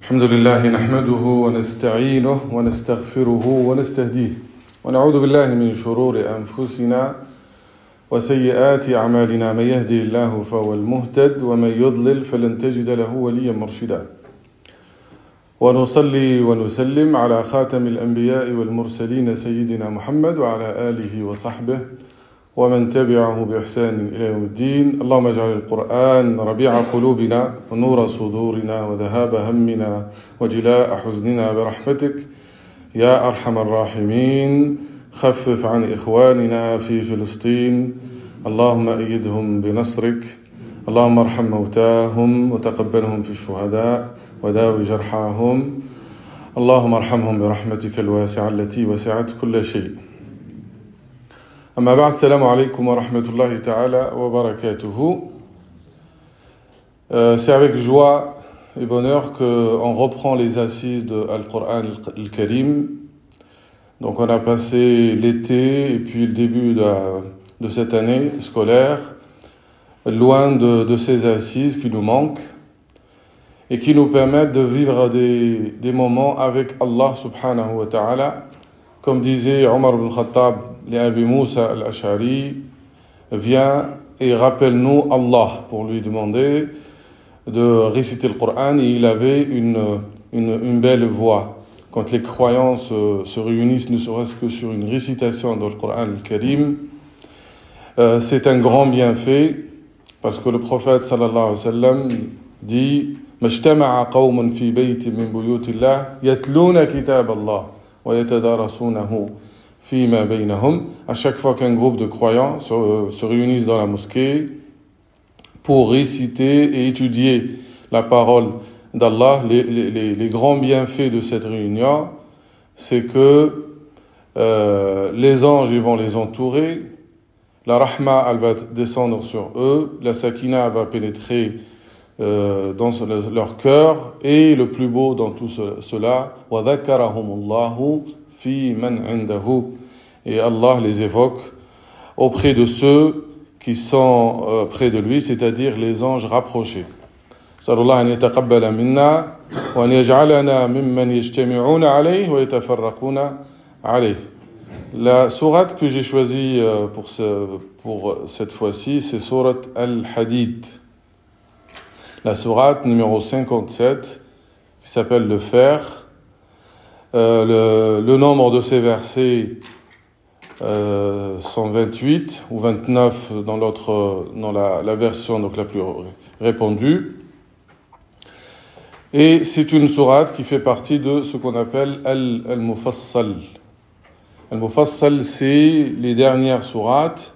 الحمد لله نحمده ونستعينه ونستغفره ونستهديه ونعوذ بالله من شرور أنفسنا وسيئات أعمالنا من يهدي الله فهو المهتد ومن يضلل فلن تجد له وليا مرشدا ونصلي ونسلم على خاتم الأنبياء والمرسلين سيدنا محمد وعلى آله وصحبه ومن تبعه بإحسان إلى يوم الدين. اللهم اجعل القرآن ربيع قلوبنا ونور صدورنا وذهاب همنا وجلاء حزننا برحمتك يا أرحم الراحمين. خفف عن إخواننا في فلسطين، اللهم أيدهم بنصرك، اللهم ارحم موتاهم وتقبلهم في الشهداء وداوي جرحاهم، اللهم ارحمهم برحمتك الواسعة التي وسعت كل شيء. أما بعد، السلام عليكم ورحمة الله تعالى وبركاته. C'est avec joie et bonheur qu'on reprend les assises de Al-Qur'an al-Karim. Donc on a passé l'été et puis le début de cette année scolaire loin de ces assises qui nous manquent et qui nous permettent de vivre des moments avec Allah subhanahu wa ta'ala. Comme disait Omar ibn Khattab, Abi Moussa al-Ash'ari, viens et rappelle-nous Allah, pour lui demander de réciter le Coran, et il avait une belle voix. Quand les croyants se réunissent, ne serait-ce que sur une récitation dans le Coran al-Karim, c'est un grand bienfait, parce que le prophète sallallahu alayhi wa sallam dit مَجْتَمَعَ قَوْمٌ فِي بَيْتٍ مِّن بُيُوتِ اللَّهِ يَتْلُونَ كِتَابَ اللَّهِ وَيَتَدَارَسُونَهُ فِيمَا بَيْنَهُمْ. À chaque fois qu'un groupe de croyants se réunissent dans la mosquée pour réciter et étudier la parole d'Allah, les grands bienfaits de cette réunion, c'est que les anges ils vont les entourer, la rahma elle va descendre sur eux, la sakina va pénétrer dans leur cœur, et le plus beau dans tout cela, وَذَكَّرَهُمُ اللَّهُ فِي مَنْ عِنْدَهُ, et Allah les évoque auprès de ceux qui sont près de lui, c'est-à-dire les anges rapprochés. نسأل الله أن يتقبل منا وأن يجعلنا ممن يجتمعون عليه ويتفرقون عليه. La sourate que j'ai choisie pour cette fois-ci, c'est sourate Al-Hadid. La sourate numéro 57, qui s'appelle le fer. Le nombre de ces versets sont 28 ou 29 dans la version donc la plus répandue. Et c'est une sourate qui fait partie de ce qu'on appelle Al-Mufassal. Al-Mufassal, c'est les dernières sourates,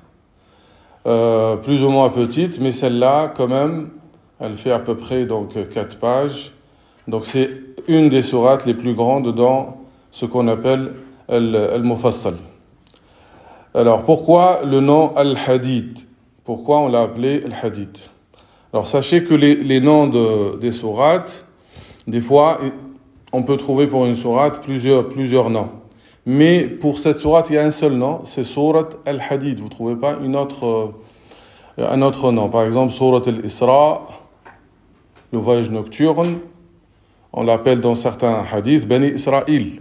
plus ou moins petites, mais celle-là, quand même, elle fait à peu près donc 4 pages. Donc c'est une des sourates les plus grandes dans ce qu'on appelle Al-Mufassal. Alors pourquoi le nom Al-Hadid? Pourquoi on l'a appelé Al-Hadid? Alors sachez que les noms des sourates, des fois, on peut trouver pour une sourate plusieurs noms. Mais pour cette sourate, il y a un seul nom, c'est sourate Al-Hadid. Vous ne trouvez pas un autre nom. Par exemple, sourate Al-Isra, le voyage nocturne, on l'appelle dans certains hadiths Bani Israël.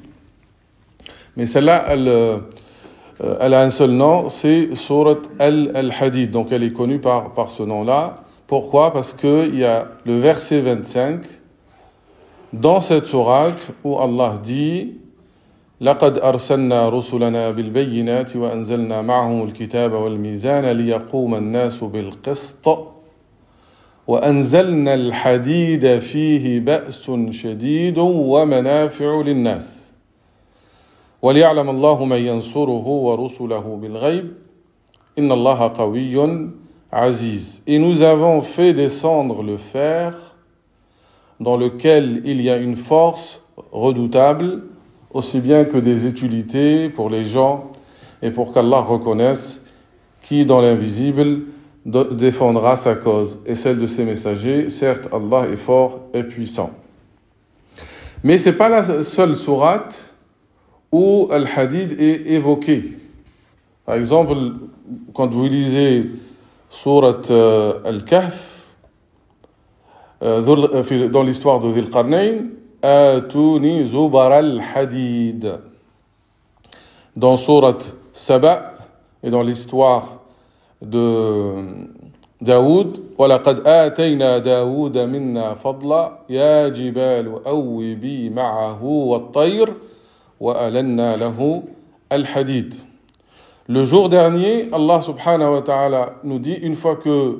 Mais celle-là, elle a un seul nom, c'est sourate Al-Hadid. Donc elle est connue par ce nom-là. Pourquoi? Parce qu'il y a le verset 25 dans cette sourate où Allah dit لقد أرسلنا رسلنا بالبينات وأنزلنا معهم الكتاب والميزان ليقوم الناس بالقسط وأنزلنا الحديد فيه بأس شديد ومنافع للناس وليعلم الله من ينصره ورسله بالغيب إن الله قوي عزيز. Et nous avons fait descendre le fer dans lequel il y a une force redoutable, aussi bien que des utilités pour les gens, et pour qu'Allah reconnaisse qui, dans l'invisible, défendra sa cause et celle de ses messagers. Certes, Allah est fort et puissant. Mais ce n'est pas la seule sourate où Al-Hadid est évoqué. Par exemple, quand vous lisez sourate Al-Kahf, dans l'histoire de Dhul Qarnayn, Atuni zubar al-hadid. Dans Surat Saba et dans l'histoire de Daoud, وَلَقَدْ آتَيْنَا دَاوُودَ مِنَّا فَضْلًا يَا جِبَالُ أَوِّبِي مَعَهُ وَالطَّيْرَ وَأَلَنَّا لَهُ الْحَدِيدَ. Le jour dernier, Allah subhanahu wa ta'ala nous dit, une fois que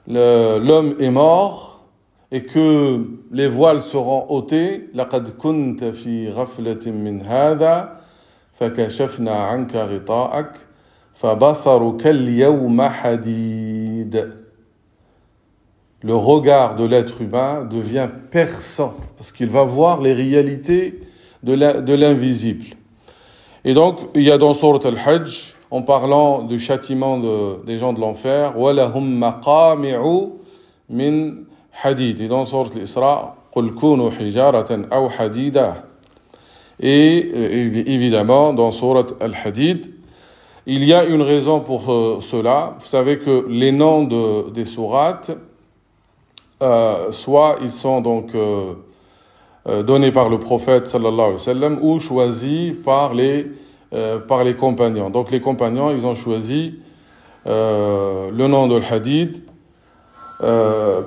l'homme est mort et que les voiles seront ôtés, لَقَدْ كُنْتَ فِي غَفْلَةٍ مِّنْ هَذَا فَكَشَفْنَا عَنْكَ غِطَاءَكَ فَبَصَرُكَ الْيَوْمَ حَدِيدٌ. Le regard de l'être humain devient perçant parce qu'il va voir les réalités de l'invisible. Et donc, il y a dans Sourate Al-Hajj, en parlant du châtiment des gens de l'enfer, وَلَهُمْ مَقَامِعُ مِنْ حَدِيدٍ. Et dans Sourate Al-Isra, قُلْ كُونُوا حِجَارَةً أَوْ حَدِيدًا. Et évidemment, dans Sourate Al-Hadid, il y a une raison pour cela. Vous savez que les noms des sourates, soit ils sont donc donnés par le prophète sallallahu alayhi wa sallam ou choisis par les compagnons. Donc les compagnons, ils ont choisi le nom de Al-Hadid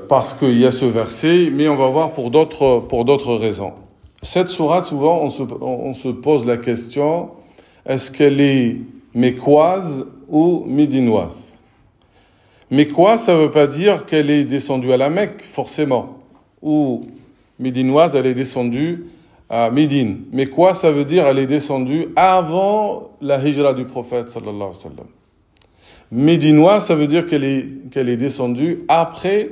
parce qu'il y a ce verset, mais on va voir pour d'autres raisons. Cette sourate, souvent, on se pose la question, est-ce qu'elle est mécoise ou médinoise? Mécoise, ça ne veut pas dire qu'elle est descendue à la Mecque, forcément. Ou médinoise, elle est descendue à Médine. Mécoise, ça veut dire qu'elle est descendue avant la hijra du prophète, sallallahu alayhi wa sallam. Médinoise, ça veut dire qu'elle est descendue après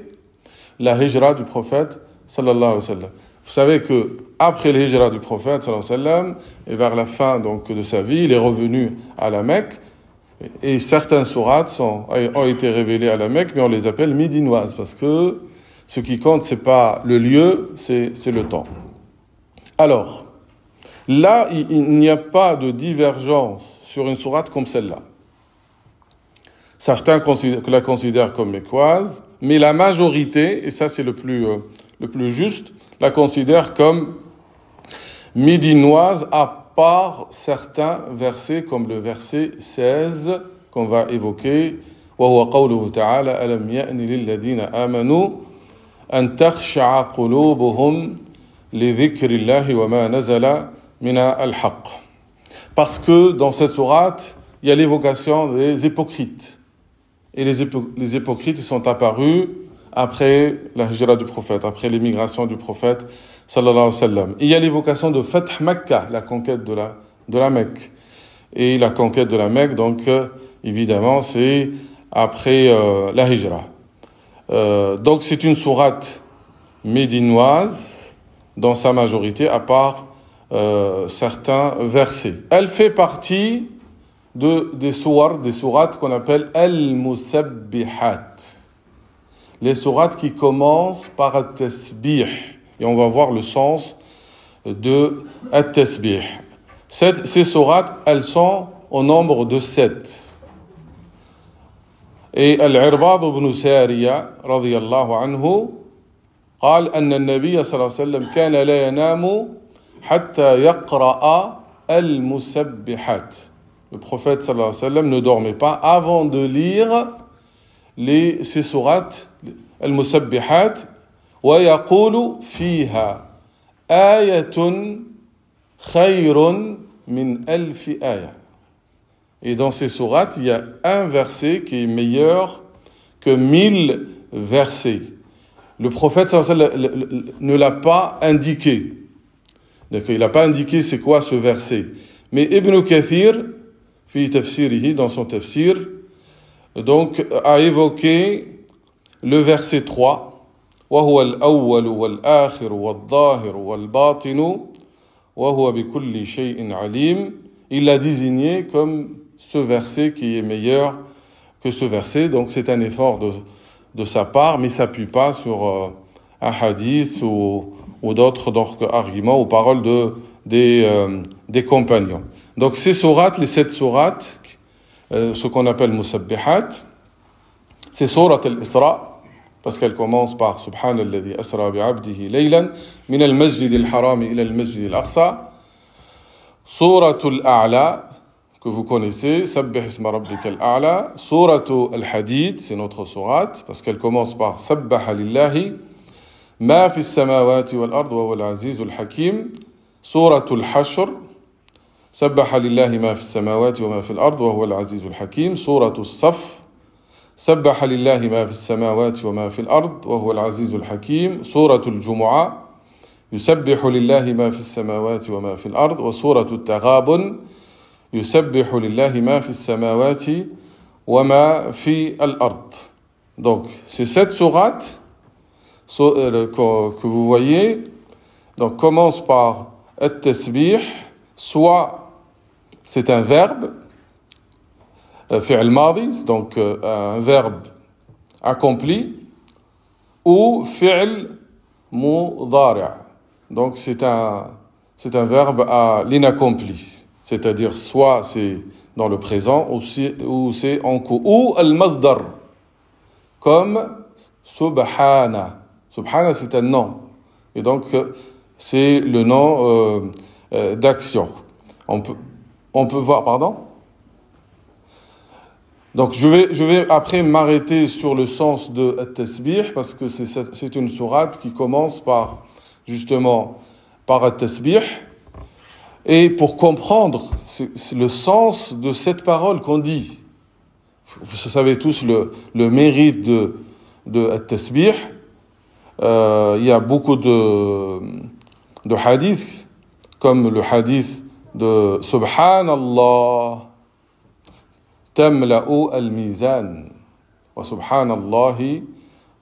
la hijra du prophète, sallallahu alayhi wa sallam. Vous savez que après le hijra du prophète sallallahu alayhi wa sallam et vers la fin donc de sa vie, il est revenu à la Mecque et certaines sourates ont été révélées à la Mecque, mais on les appelle médinoises parce que ce qui compte c'est pas le lieu, c'est le temps. Alors là, il n'y a pas de divergence sur une sourate comme celle-là. Certains la considèrent comme mécoise, mais la majorité, et ça c'est le plus juste, la considère comme médinoise à part certains versets comme le verset 16 qu'on va évoquer. وَهُوَ قَوْلُهُ تَعَالَى أَلَمْ يَأْنِ لِلَّذِينَ آمَنُوا أَنْ تَخْشَعَ قُلُوبُهُمْ لِذِكْرِ اللَّهِ وَمَا نَزَلَ مِنَ الْحَقِّ. Parce que dans cette sourate, il y a l'évocation des hypocrites. Et les hypocrites, ils sont apparus après la hijra du prophète, après l'émigration du prophète, sallallahu alayhi wa sallam. Il y a l'évocation de Fath Makkah, la conquête de la Mecque. Et la conquête de la Mecque, donc, évidemment, c'est après la hijra. Donc, c'est une sourate médinoise, dans sa majorité, à part certains versets. Elle fait partie des sourates qu'on appelle al-musabbihat. Les sourates qui commencent par at-tasbih. Et on va voir le sens de at-tasbih. Ces sourates, elles sont au nombre de 7. Et Al-Irbad ibn Sariya, radiyallahu anhu, قال أن النبي صلى الله عليه وسلم كان لا ينام حتى يقرأ المسبحات. Le prophète sallallahu alayhi wa sallam ne dormait pas avant de lire ces sourates al-musabbihat wa yaqulu fiha ayatun khayrun min alfi aya. Et dans ces sourates, il y a un verset qui est meilleur que 1000 versets. Le prophète sallallahu alayhi wa sallam ne l'a pas indiqué. Donc, il n'a pas indiqué c'est quoi ce verset. Mais Ibn Kathir, fi tafsirihi, dans son tafsir, donc, a évoqué le verset 3. وَهُوَ الْأَوَّلُ وَالْآخِرُ وَالظَّاهِرُ وَالْبَاطِنُ وَهُوَ بِكُلِّ شَيْءٍ عَلِيمٌ. Il l'a désigné comme ce verset qui est meilleur que ce verset. Donc, c'est un effort de sa part, mais ça s'appuie pas sur un hadith ou d'autres arguments ou paroles des compagnons. Donc, ces sourates, les 7 sourates, ce qu'on appelle musabbihat, c'est sourate al-Isra, parce qu'elle commence par Subhanalladhi asra bi'abdihi laylan min al-masjid al-haram ila al-masjid al-aqsa. Suratul A'la, que vous connaissez, Sabbih isma rabbika al-a'la. Suratul al-Hadid, c'est notre sourate, parce qu'elle commence par Sabbaha lillahi ma fi as-samawati wal-ard wa huwa al-aziz al-hakim. Suratul Hashr, Sabbaha lillahi ma fi as-samawati wa ma fi al-ard wa huwa al-aziz al-hakim. Suratul Saf, سبح لله ما في السماوات وما في الأرض وهو العزيز الحكيم. سورة الجمعة يسبح لله ما في السماوات وما في الأرض. وسورة التغابن يسبح لله ما في السماوات وما في الأرض. Donc, c'est cette sourate que vous voyez, donc commence par at-tasbih, soit c'est un verbe, fi'l madi, donc un verbe accompli, ou fi'l mudari', donc c'est un verbe à l'inaccompli, c'est-à-dire soit c'est dans le présent ou c'est en cours, ou al-masdar, comme subhana. Subhana, c'est un nom, et donc c'est le nom d'action. On peut voir, pardon. Donc je vais après m'arrêter sur le sens de at-tasbih, parce que c'est une sourate qui commence par justement par at-tasbih, et pour comprendre le sens de cette parole qu'on dit. Vous savez tous le mérite de at-tasbih. Il y a beaucoup de hadiths, comme le hadith de Subhanallah تملأ الميزان وسبحان الله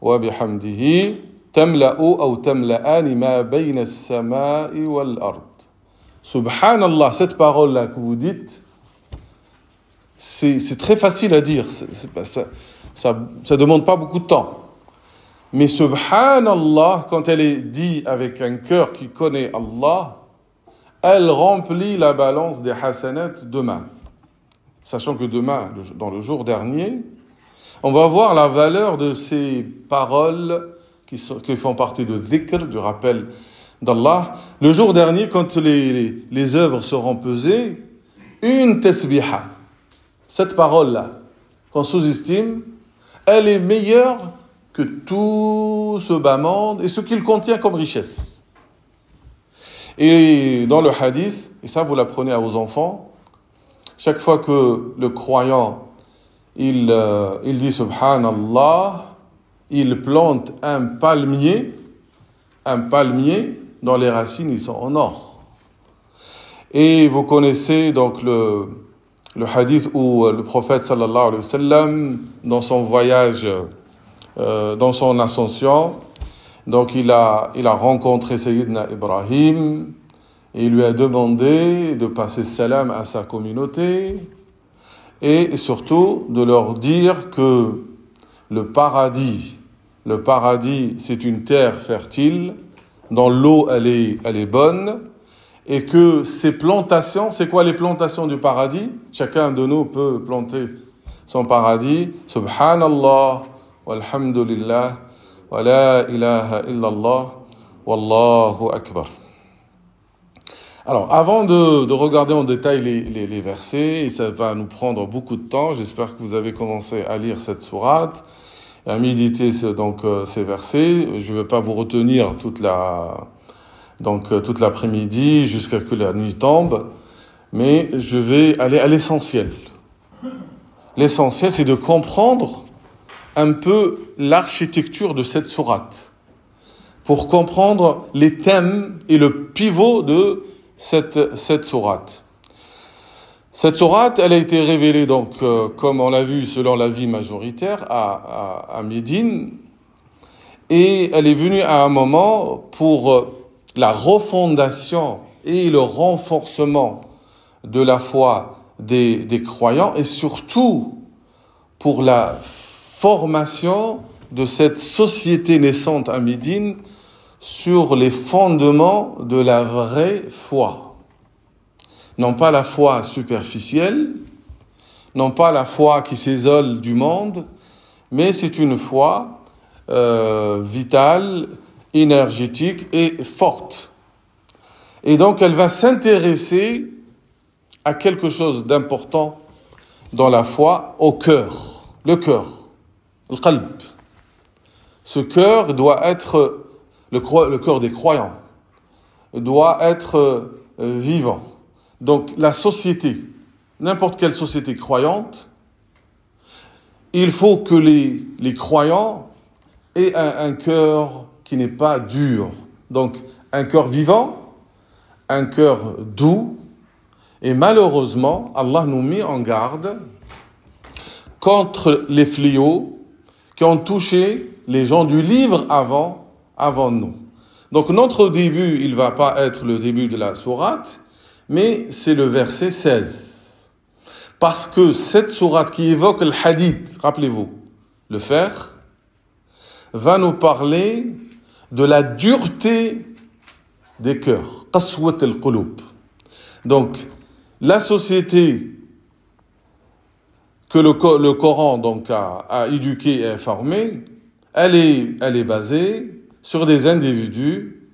وبحمده تملأ أو تملأان ما بين السماء والأرض. Subhanallah, cette parole-là que vous dites, c'est très facile à dire, ça demande pas beaucoup de temps. Mais Subhanallah, quand elle est dite avec un cœur qui connaît Allah, elle remplit la balance des hasanat demain. Sachant que demain, dans le jour dernier, on va voir la valeur de ces paroles qui font partie de dhikr, du rappel d'Allah. Le jour dernier, quand les œuvres seront pesées, une tasbiha, cette parole-là, qu'on sous-estime, elle est meilleure que tout ce bas monde et ce qu'il contient comme richesse. Et dans le hadith, et ça vous l'apprenez à vos enfants, chaque fois que le croyant, il dit Subhanallah, il plante un palmier dont les racines ils sont en or. Et vous connaissez donc le hadith où le prophète sallallahu alayhi wa sallam, dans son voyage, dans son ascension, donc il a rencontré Sayyidina Ibrahim, et il lui a demandé de passer salam à sa communauté et surtout de leur dire que le paradis, c'est une terre fertile dont l'eau elle est bonne, et que ces plantations, c'est quoi les plantations du paradis? Chacun de nous peut planter son paradis. Subhanallah, walhamdulillah, wa la ilaha illallah, wallahu akbar. Alors, avant de regarder en détail les versets, et ça va nous prendre beaucoup de temps, j'espère que vous avez commencé à lire cette sourate, et à méditer ces versets. Je ne vais pas vous retenir toute l'après-midi jusqu'à que la nuit tombe, mais je vais aller à l'essentiel. L'essentiel, c'est de comprendre un peu l'architecture de cette sourate, pour comprendre les thèmes et le pivot de cette sourate. Cette sourate, elle a été révélée donc, comme on l'a vu, selon l'avis majoritaire, à Médine, et elle est venue à un moment pour la refondation et le renforcement de la foi des croyants, et surtout pour la formation de cette société naissante à Médine sur les fondements de la vraie foi. Non pas la foi superficielle, non pas la foi qui s'isole du monde, mais c'est une foi vitale, énergétique et forte. Et donc, elle va s'intéresser à quelque chose d'important dans la foi, au cœur. Le cœur, le qalb. Ce cœur doit être le cœur des croyants, doit être vivant. Donc, la société, n'importe quelle société croyante, il faut que les croyants aient un cœur qui n'est pas dur. Donc, un cœur vivant, un cœur doux. Et malheureusement, Allah nous met en garde contre les fléaux qui ont touché les gens du livre avant nous. Donc, notre début, il ne va pas être le début de la sourate, mais c'est le verset 16. Parce que cette sourate qui évoque le hadith, rappelez-vous, le fer, va nous parler de la dureté des cœurs. Qaswat al-qulub. Donc, la société que le Coran donc a éduquée et formée, elle est basée sur des individus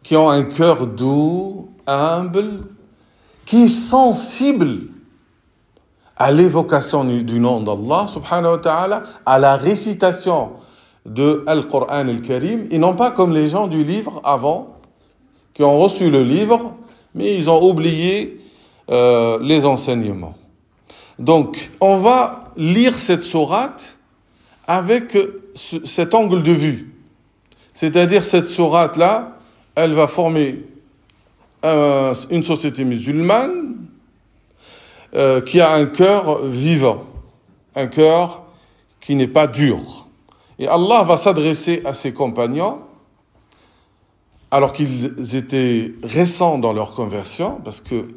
qui ont un cœur doux, humble, qui est sensible à l'évocation du nom d'Allah, subhanahu wa ta'ala, à la récitation de Al-Qur'an al-Karim, et non pas comme les gens du livre avant, qui ont reçu le livre, mais ils ont oublié les enseignements. Donc, on va lire cette sourate avec cet angle de vue. C'est-à-dire, cette sourate-là, elle va former une société musulmane qui a un cœur vivant, un cœur qui n'est pas dur. Et Allah va s'adresser à ses compagnons, alors qu'ils étaient récents dans leur conversion, parce que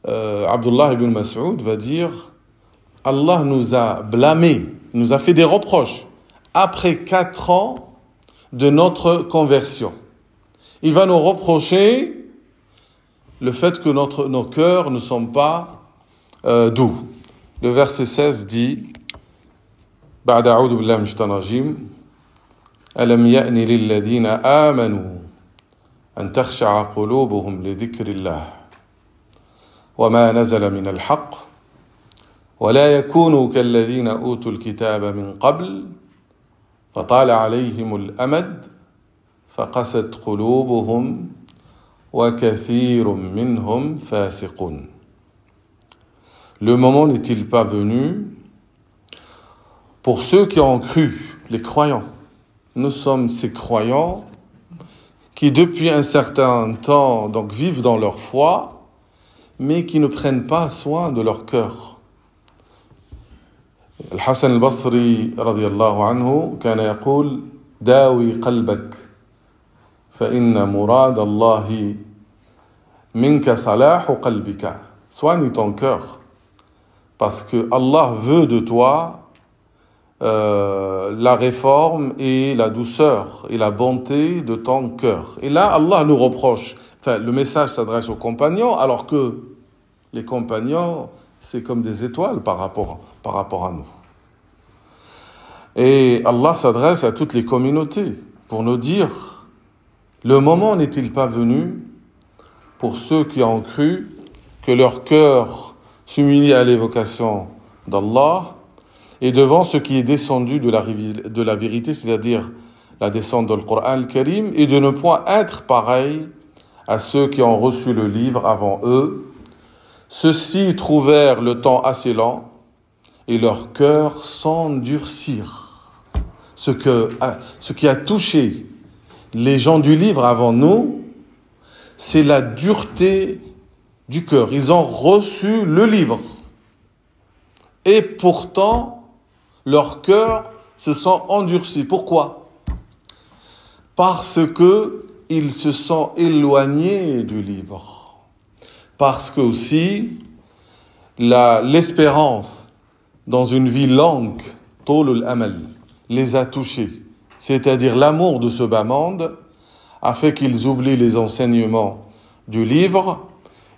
Abdullah ibn Mas'ud va dire « Allah nous a blâmés, nous a fait des reproches après 4 ans de notre conversion. Il va nous reprocher le fait que nos cœurs ne sont pas doux. » Le verset 16 dit « بعد أعوذ بالله من الشيطان الرجيم ألم يأن للذين آمنوا أن تخشع قلوبهم لذكر الله وما نزل من الحق ولا يكونوا كالذين أوتوا الكتاب من قبل فطال عليهم الأمد فقست قلوبهم وكثير منهم فاسقون. Le moment n'est-il pas venu pour ceux qui ont cru, les croyants? Nous sommes ces croyants qui depuis un certain temps donc vivent dans leur foi, mais qui ne prennent pas soin de leur cœur. Al-Hassan al-Basri radiyallahu anhu كان يقول داوي قلبك فإن مراد الله منك صلاح قلبك. Soigne ton cœur parce que Allah veut de toi la réforme et la douceur et la bonté de ton cœur. Et là, Allah nous reproche. Enfin, le message s'adresse aux compagnons, alors que les compagnons, c'est comme des étoiles par rapport à nous. Et Allah s'adresse à toutes les communautés pour nous dire, le moment n'est-il pas venu pour ceux qui ont cru que leur cœur s'humilie à l'évocation d'Allah et devant ce qui est descendu de la vérité, c'est-à-dire la descente de l'Qur'an al-Karim, et de ne point être pareil à ceux qui ont reçu le livre avant eux. Ceux-ci trouvèrent le temps assez lent et leur cœur s'endurcir. Ce qui a touché les gens du livre avant nous, c'est la dureté du cœur. Ils ont reçu le livre. Et pourtant, leurs cœurs se sont endurcis. Pourquoi? Parce que ils se sont éloignés du livre. Parce que aussi, l'espérance dans une vie longue, Tolul Amal, les a touchés. C'est-à-dire l'amour de ce bas monde a fait qu'ils oublient les enseignements du livre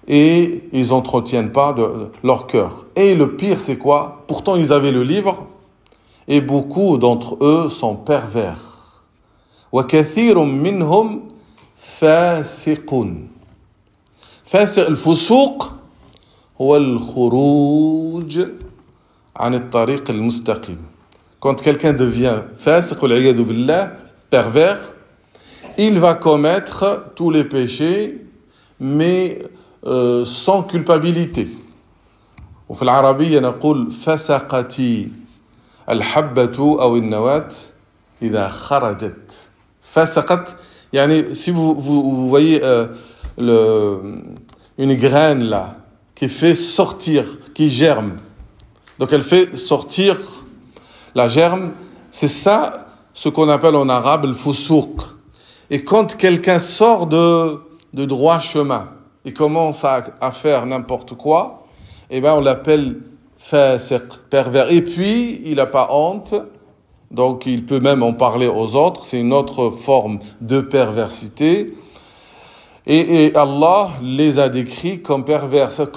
et ils n'entretiennent pas leur cœur. Et le pire, c'est quoi? Pourtant, ils avaient le livre Et beaucoup d'entre eux sont pervers. وَكَثِيرٌ مِّنْهُمْ فَاسِقٌ. الفسوق هو الخروج عن الطريق المستقيم. Quand quelqu'un devient fasiq, والعياذ بالله, pervers, il va commettre tous les péchés, mais sans culpabilité. وفي العربية نقول فسقتي الحبة أو النواة إذا خرجت. فسقت, يعني si vous voyez une graine là qui fait sortir, qui germe. Donc elle fait sortir la germe. C'est ça ce qu'on appelle en arabe le fousouk. Et quand quelqu'un sort de droit chemin et commence à faire n'importe quoi, eh ben on l'appelle fasiq, pervers. Et puis il n'a pas honte, donc il peut même en parler aux autres. C'est une autre forme de perversité. Et Allah les a décrits comme pervers. Ça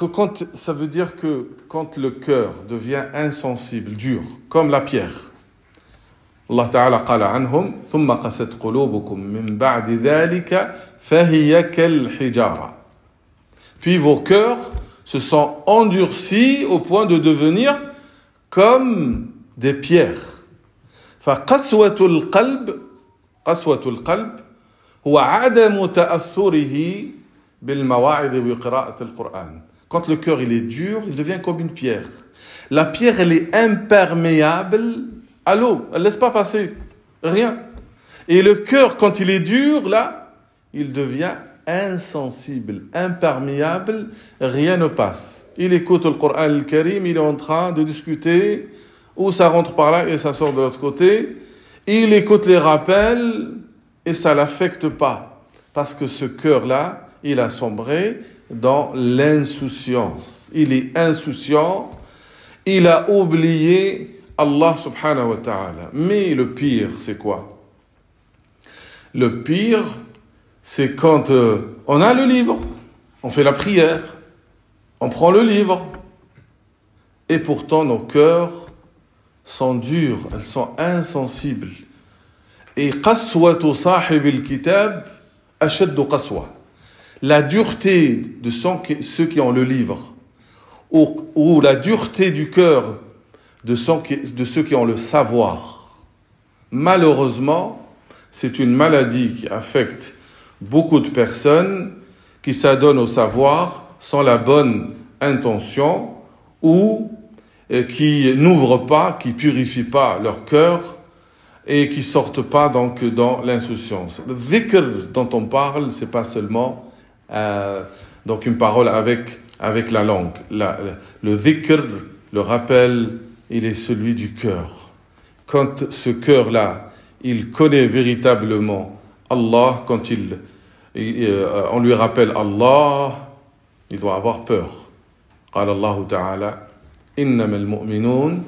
veut dire que quand le cœur devient insensible, dur, comme la pierre. Allah Ta'ala قال عنهم ثم قست قلوبكم من بعد ذلك فهي كالحجارة. Puis vos cœurs se sont endurcis au point de devenir comme des pierres. فقسوة القلب هو عدم تأثره بالمواعظ وقراءة القرآن. Quand le cœur il est dur, il devient comme une pierre. La pierre elle est imperméable à l'eau, elle ne laisse pas passer rien. Et le cœur quand il est dur là, il devient insensible, imperméable, rien ne passe. Il écoute le Coran al-Karim, il est en train de discuter, ou ça rentre par là et ça sort de l'autre côté. Il écoute les rappels et ça ne l'affecte pas. Parce que ce cœur-là, il a sombré dans l'insouciance. Il est insouciant, il a oublié Allah subhanahu wa ta'ala. Mais le pire, c'est quoi? Le pire, c'est quand on a le livre, on fait la prière, on prend le livre, et pourtant nos cœurs sont durs, elles sont insensibles. Et qaswatu sahib al-kitab ashaddu qaswa. La dureté de ceux qui ont le livre, ou la dureté du cœur de ceux qui ont le savoir. Malheureusement, c'est une maladie qui affecte beaucoup de personnes qui s'adonnent au savoir sans la bonne intention ou qui n'ouvrent pas, qui purifient pas leur cœur et qui sortent pas donc dans l'insouciance. Le dhikr dont on parle, c'est pas seulement donc une parole avec la langue. Le dhikr, le rappel, il est celui du cœur. Quand ce cœur-là, il connaît véritablement Allah, quand on lui rappelle Allah, il doit avoir peur. قال الله تعالى إنما المؤمنون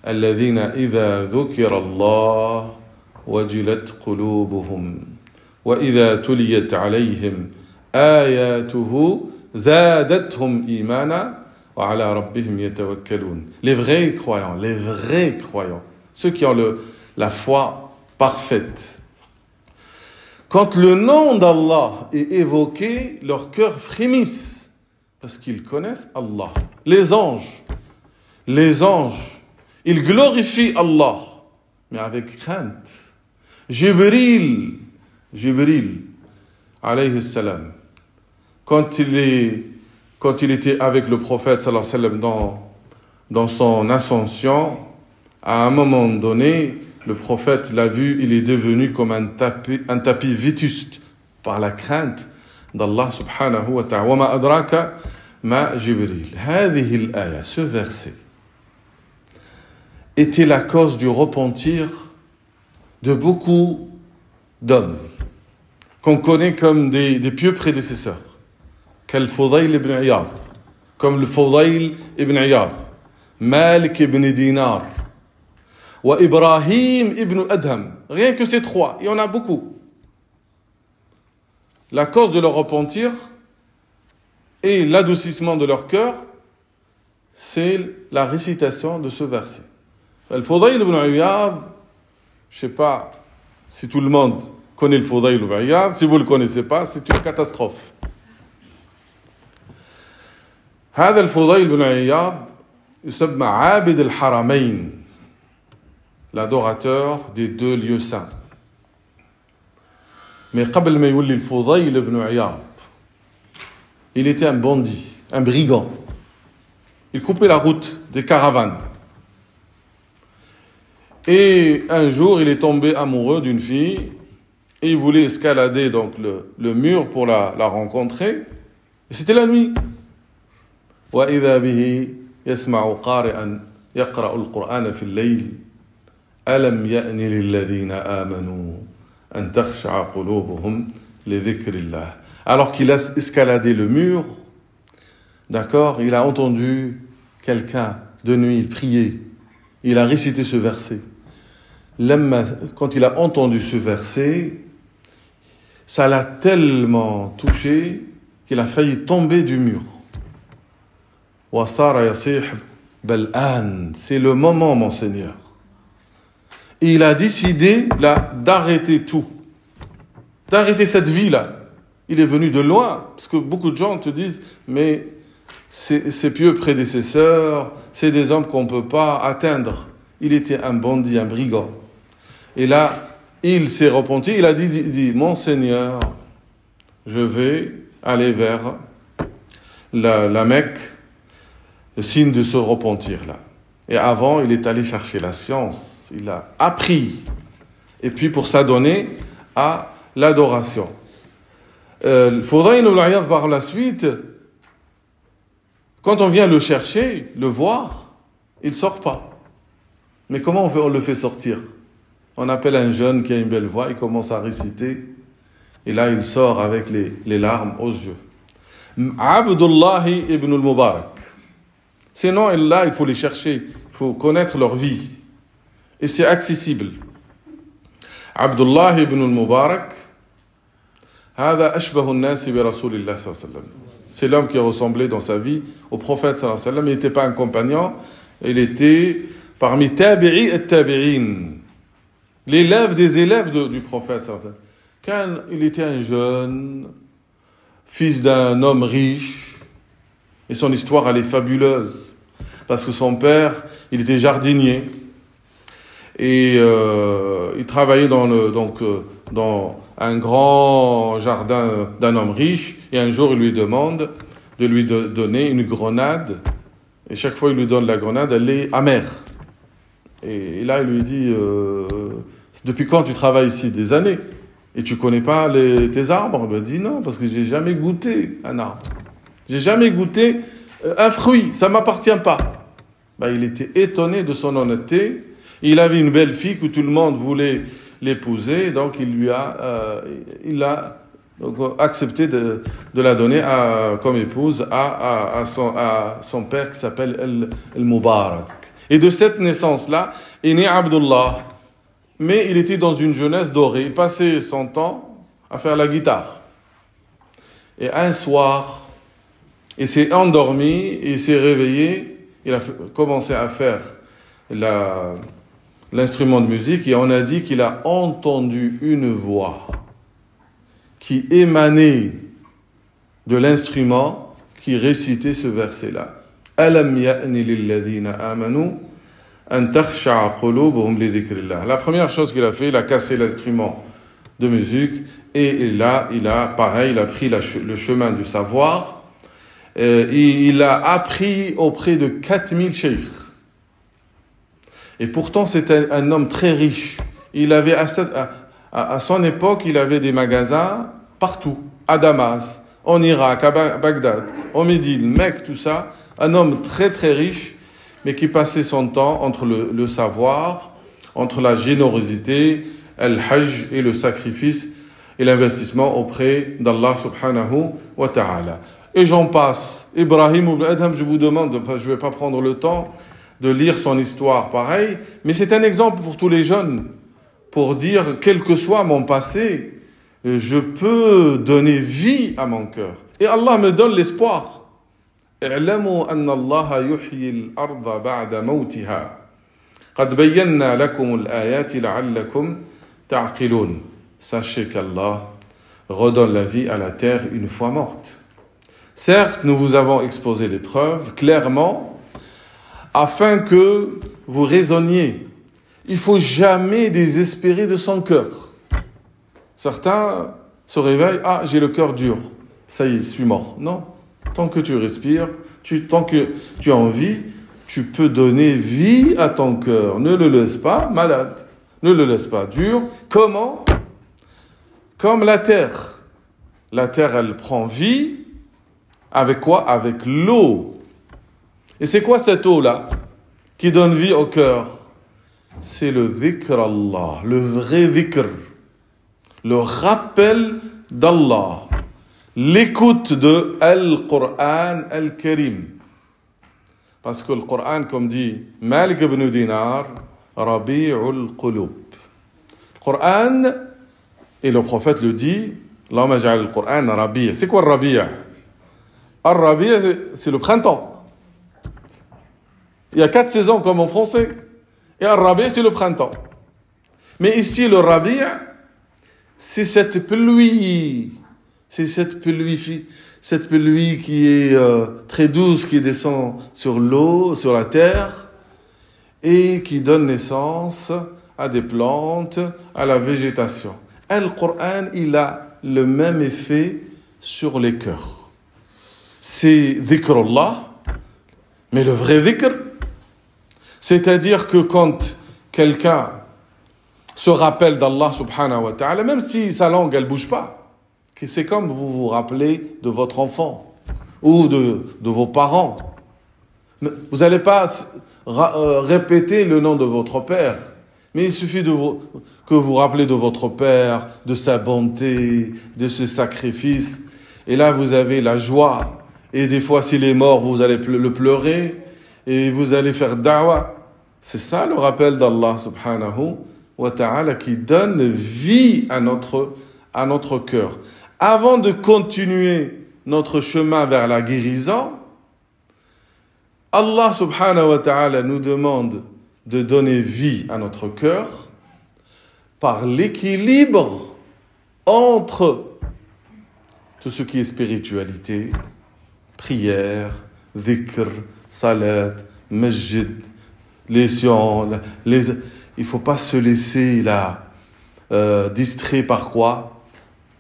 الذين إذا ذكر الله وجلت قلوبهم وإذا تليت عليهم آياته زادتهم إيمانا وعلى ربهم يتوكلون. Les vrais croyants, ceux qui ont la foi parfaite. Quand le nom d'Allah est évoqué, leur cœur frémisse parce qu'ils connaissent Allah. Les anges, ils glorifient Allah, mais avec crainte. Jibril, alayhi salam, quand il était avec le prophète sallallahu alayhi wa sallam dans son ascension, à un moment donné, le prophète l'a vu, il est devenu comme un tapis vétuste par la crainte d'Allah subhanahu wa ta'ala. Wa ma adraka ma Jibril. Hadihi al-aya, ce verset, était la cause du repentir de beaucoup d'hommes qu'on connaît comme des pieux prédécesseurs, comme le Fudayl ibn Iyad, Malik ibn Dinar, wa Ibrahim ibn Adham. Rien que ces trois, il y en a beaucoup. La cause de leur repentir et l'adoucissement de leur cœur, c'est la récitation de ce verset. Al-Fudayl ibn Iyad, je ne sais pas si tout le monde connaît le Fudayl ibn Iyad. Si vous ne le connaissez pas, c'est une catastrophe. هذا الفضيل بن عياض يسمى عابد الحرمين, l'adorateur des deux lieux saints. Mais قبل ما يولي الفضيل بن عياض, il était un bandit, un brigand. Il coupait la route des caravanes. Et un jour, il est tombé amoureux d'une fille et il voulait escalader donc le mur pour la rencontrer. Et c'était la nuit. وإذا به يسمع قارئا يقرأ القرآن في الليل ألم يأن للذين آمنوا أن تخشع قلوبهم لذكر الله. Alors qu'il a escaladé le mur, d'accord, il a entendu quelqu'un de nuit, il priait, il a récité ce verset. Quand il a entendu ce verset, ça l'a tellement touché qu'il a failli tomber du mur. C'est le moment, mon Seigneur. Et il a décidé là d'arrêter tout, d'arrêter cette vie-là. Il est venu de loin, parce que beaucoup de gens te disent, mais ses pieux prédécesseurs, c'est des hommes qu'on ne peut pas atteindre. Il était un bandit, un brigand. Et là, il s'est repenti, il a dit, mon Seigneur, je vais aller vers la Mecque, le signe de se repentir là. Et avant, il est allé chercher la science, il a appris, et puis pour s'adonner à l'adoration. Fudayl ibn Iyad par la suite, quand on vient le chercher, le voir, il ne sort pas. Mais comment on le fait sortir? On appelle un jeune qui a une belle voix, il commence à réciter, et là il sort avec les larmes aux yeux. Abdullah ibn al-Mubarak. Ces noms là, il faut les chercher, il faut connaître leur vie. Et c'est accessible. Abdullah ibn al-Mubarak, هذا أشبه الناس برسول الله صلى الله عليه وسلم. C'est l'homme qui ressemblait dans sa vie au prophète sallallahu alayhi wa sallam. Il n'était pas un compagnon, il était parmi tabi'i et tabi'in, l'élève des élèves du prophète sallallahu alayhi wa sallam. Quand il était un jeune, fils d'un homme riche, et son histoire, elle est fabuleuse. Parce que son père, il était jardinier. Et il travaillait dans un grand jardin d'un homme riche. Et un jour, il lui demande de lui donner une grenade. Et chaque fois, il lui donne la grenade, elle est amère. Et là, il lui dit, depuis quand tu travailles ici? Des années. Et tu connais pas tes arbres? Il lui dit, non, parce que j'ai jamais goûté un arbre. J'ai jamais goûté un fruit, ça ne m'appartient pas. Il était étonné de son honnêteté. Il avait une belle fille que tout le monde voulait l'épouser, donc il a accepté de la donner comme épouse à son père qui s'appelle Al-Mubarak. Et de cette naissance-là est né Abdullah. Mais il était dans une jeunesse dorée. Il passait son temps à faire la guitare. Et un soir, il s'est endormi, il s'est réveillé, il a commencé à faire l'instrument de musique et on a dit qu'il a entendu une voix qui émanait de l'instrument qui récitait ce verset-là. Alam ya'ni lilladhina amanu an takhsha'a qulubuhum li dhikrillah. La première chose qu'il a fait, il a cassé l'instrument de musique et là, il a pris le chemin du savoir. Il a appris auprès de 4000 cheikhs. Et pourtant, c'était un homme très riche. Il avait à son époque, il avait des magasins partout. À Damas, en Irak, à Bagdad, en Médine, Mecque, tout ça. Un homme très très riche, mais qui passait son temps entre le savoir, entre la générosité, al-hajj et le sacrifice et l'investissement auprès d'Allah subhanahu wa ta'ala. Et j'en passe. Ibrahim ibn Adham, je vous demande, je ne vais pas prendre le temps de lire son histoire pareil, mais c'est un exemple pour tous les jeunes, pour dire, quel que soit mon passé, je peux donner vie à mon cœur. Et Allah me donne l'espoir. اعلموا أن الله يحيي الأرض بعد موتها قد بينا لكم الآيات لعلكم تعقلون. Sachez qu'Allah redonne la vie à la terre une fois morte. Certes, nous vous avons exposé les preuves clairement afin que vous raisonniez. Il ne faut jamais désespérer de son cœur. Certains se réveillent, ah, j'ai le cœur dur, ça y est, je suis mort. Non, tant que tu respires, tant que tu as envie, tu peux donner vie à ton cœur. Ne le laisse pas malade, ne le laisse pas dur. Comment ? Comme la terre. La terre, elle prend vie. Avec quoi ? Avec l'eau. Et c'est quoi cette eau-là qui donne vie au cœur ? C'est le dhikr Allah, le vrai dhikr. Le rappel d'Allah. L'écoute de Al-Qur'an Al-Karim. Parce que le Coran, comme dit Malik ibn Dinar, Rabi'ul Qulub. Coran, et le prophète le dit, Allahumma ja'al al-Qur'an Rabi'. C'est quoi le Rabi'? Al-Rabi', c'est le printemps. Il y a 4 saisons comme en français. Et Al-Rabi', c'est le printemps. Mais ici, le Rabi', c'est cette pluie. C'est cette pluie qui est très douce, qui descend sur l'eau, sur la terre, et qui donne naissance à des plantes, à la végétation. Et le Coran, il a le même effet sur les cœurs. C'est dhikrullah, mais le vrai dhikr, c'est-à-dire que quand quelqu'un se rappelle d'Allah subhanahu wa ta'ala, même si sa langue, elle bouge pas, c'est comme vous vous rappelez de votre enfant ou de vos parents. Vous n'allez pas répéter le nom de votre père, mais il suffit que vous rappelez de votre père, de sa bonté, de ses sacrifices. Et là, vous avez la joie. Et des fois, s'il est mort, vous allez le pleurer et vous allez faire da'wa. C'est ça le rappel d'Allah subhanahu wa ta'ala qui donne vie à notre cœur. Avant de continuer notre chemin vers la guérison, Allah subhanahu wa ta'ala nous demande de donner vie à notre cœur par l'équilibre entre tout ce qui est spiritualité, prière, dhikr, salat, masjid, les sciences, il ne faut pas se laisser distrait par quoi ?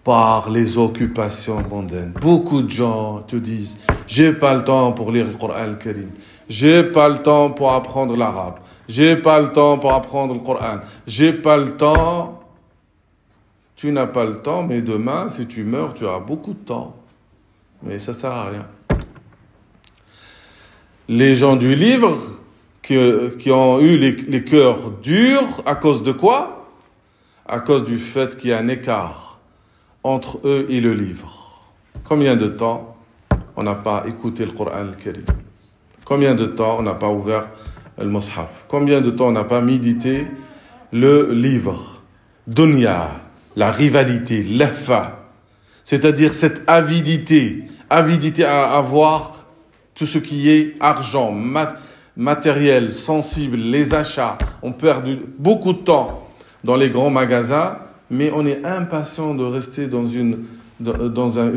Par les occupations mondaines. Beaucoup de gens te disent « J'ai pas le temps pour lire le Coran al-Karim. J'ai pas le temps pour apprendre l'arabe. J'ai pas le temps pour apprendre le Coran. J'ai pas le temps. » Tu n'as pas le temps, mais demain, si tu meurs, tu auras beaucoup de temps. Mais ça sert à rien. Les gens du livre qui ont eu les cœurs durs, à cause de quoi ? À cause du fait qu'il y a un écart entre eux et le livre. Combien de temps on n'a pas écouté le Coran al-Karim? Combien de temps on n'a pas ouvert le Mus'haf? Combien de temps on n'a pas médité le livre? Dunya, la rivalité, l'afa, c'est-à-dire cette avidité à avoir tout ce qui est argent, matériel, sensible, les achats. On perd beaucoup de temps dans les grands magasins, mais on est impatient de rester dans une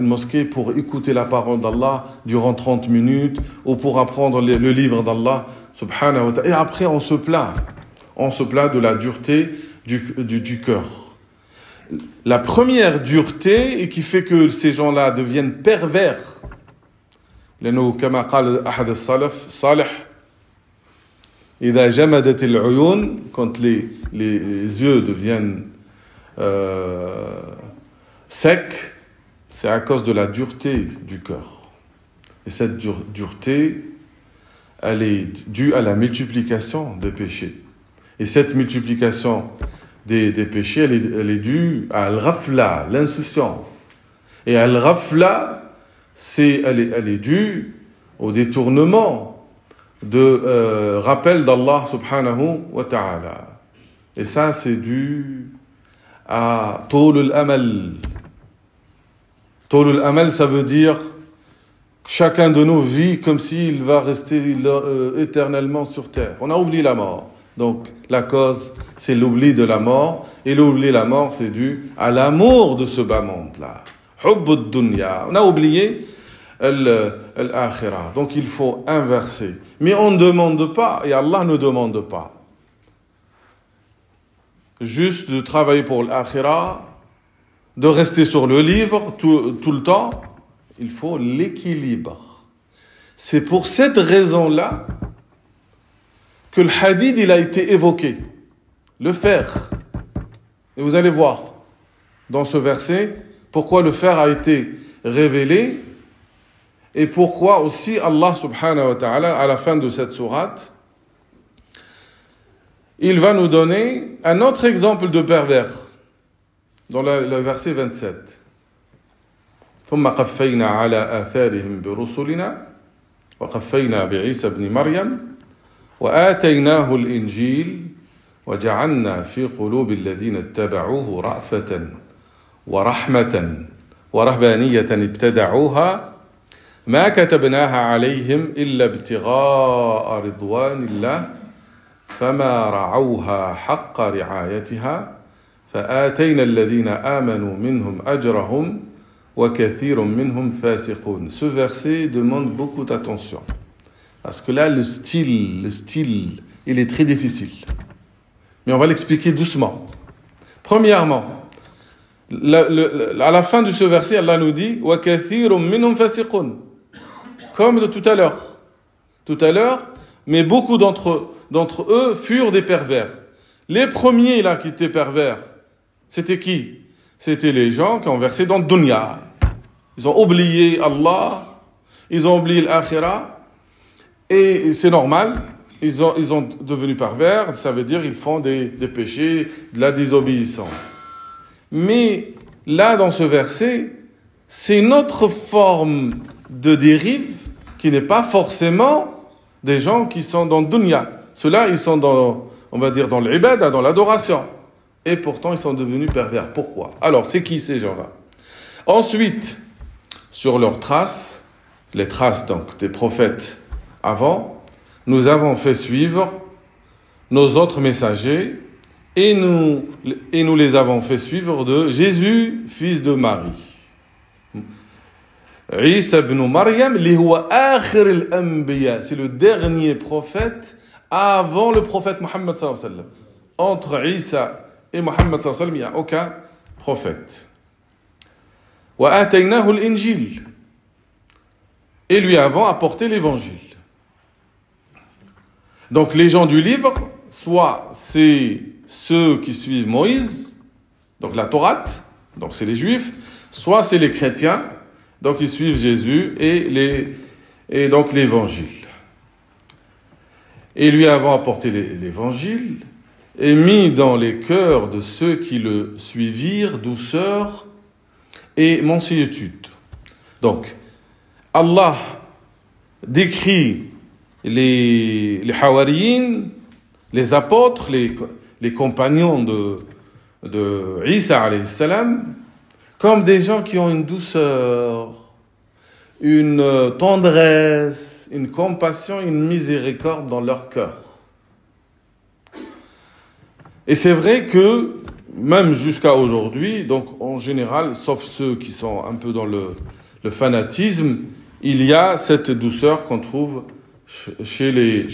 mosquée pour écouter la parole d'Allah durant 30 minutes ou pour apprendre le livre d'Allah subhanahu wa ta'ala. Et après, on se plaint de la dureté du cœur. La première dureté et qui fait que ces gens-là deviennent pervers. كما قال أحد السلف صالح إذا جمدت العيون, quand les yeux deviennent sec, c'est à cause de la dureté du cœur. Et cette dureté, elle est due à la multiplication des péchés. Et cette multiplication des péchés, elle est due à al-ghafla, l'insouciance. Et al-ghafla, elle est due au détournement de rappel d'Allah subhanahu wa ta'ala. Et ça, c'est dû à Toul al-Amal. Toul al-Amal, ça veut dire que chacun de nous vit comme s'il va rester éternellement sur terre. On a oublié la mort. Donc la cause, c'est l'oubli de la mort. Et l'oubli de la mort, c'est dû à l'amour de ce bas monde-là. Hubb dunya. On a oublié l'akhirah. Donc il faut inverser. Mais on ne demande pas, et Allah ne demande pas, juste de travailler pour l'akhirah, de rester sur le livre tout le temps. Il faut l'équilibre. C'est pour cette raison-là que le hadith, il a été évoqué. Le fer. Et vous allez voir dans ce verset pourquoi le fer a été révélé et pourquoi aussi Allah subhanahu wa ta'ala, à la fin de cette sourate, il va nous donner un autre exemple de pervers dans le verset 27. ثم قفينا على آثارهم برسلنا وقفينا بعيسى ابن مريم وآتيناه الإنجيل وجعلنا في قلوب الذين اتبعوه رأفة ورحمة ورهبانية ابتدعوها ما كتبناها عليهم إلا ابتغاء رضوان الله فما رعوها حق رعايتها فآتينا الذين آمنوا منهم أجرهم وكثير منهم فاسقون. Ce verset demande beaucoup d'attention. Parce que là, le style, il est très difficile. Mais on va l'expliquer doucement. Premièrement, à la fin de ce verset, Allah nous dit « وَكَثِيرٌ مِّنْهُمْ فَاسِقُونَ » comme de tout à l'heure. Tout à l'heure, mais beaucoup d'entre eux furent des pervers. Les premiers là qui étaient pervers, c'était qui? C'était les gens qui ont versé dans le dunya. Ils ont oublié Allah, ils ont oublié l'akhirah, et c'est normal, ils ont devenu pervers, ça veut dire qu'ils font des péchés, de la désobéissance. Mais là, dans ce verset, c'est une autre forme de dérive qui n'est pas forcément des gens qui sont dans le dunya. Ceux-là, ils sont dans, on va dire, dans l'ibada, dans l'adoration. Et pourtant, ils sont devenus pervers. Pourquoi? Alors, c'est qui ces gens-là? Ensuite, sur leurs traces, les traces donc des prophètes avant, nous avons fait suivre nos autres messagers et nous les avons fait suivre de Jésus, fils de Marie. Isa ibn Maryam, li huwa akhir al-anbiya, c'est le dernier prophète avant le prophète Mohammed sallallahu alayhi wa sallam. Entre Isa et Mohammed sallallahu alayhi wa sallam, il n'y a aucun prophète. Wa ataynahu al-injil, et lui avons apporté l'évangile. Donc les gens du livre, soit c'est ceux qui suivent Moïse, donc la Torah, donc c'est les juifs, soit c'est les chrétiens, donc ils suivent Jésus et donc l'évangile. Et lui avons apporté l'évangile et mis dans les cœurs de ceux qui le suivirent douceur et mansuétude. Donc Allah décrit les hawariyin, les apôtres, les compagnons de Isa alayhi salam, comme des gens qui ont une douceur, une tendresse, une compassion, une miséricorde dans leur cœur. Et c'est vrai que, même jusqu'à aujourd'hui, donc en général, sauf ceux qui sont un peu dans le fanatisme, il y a cette douceur qu'on trouve chez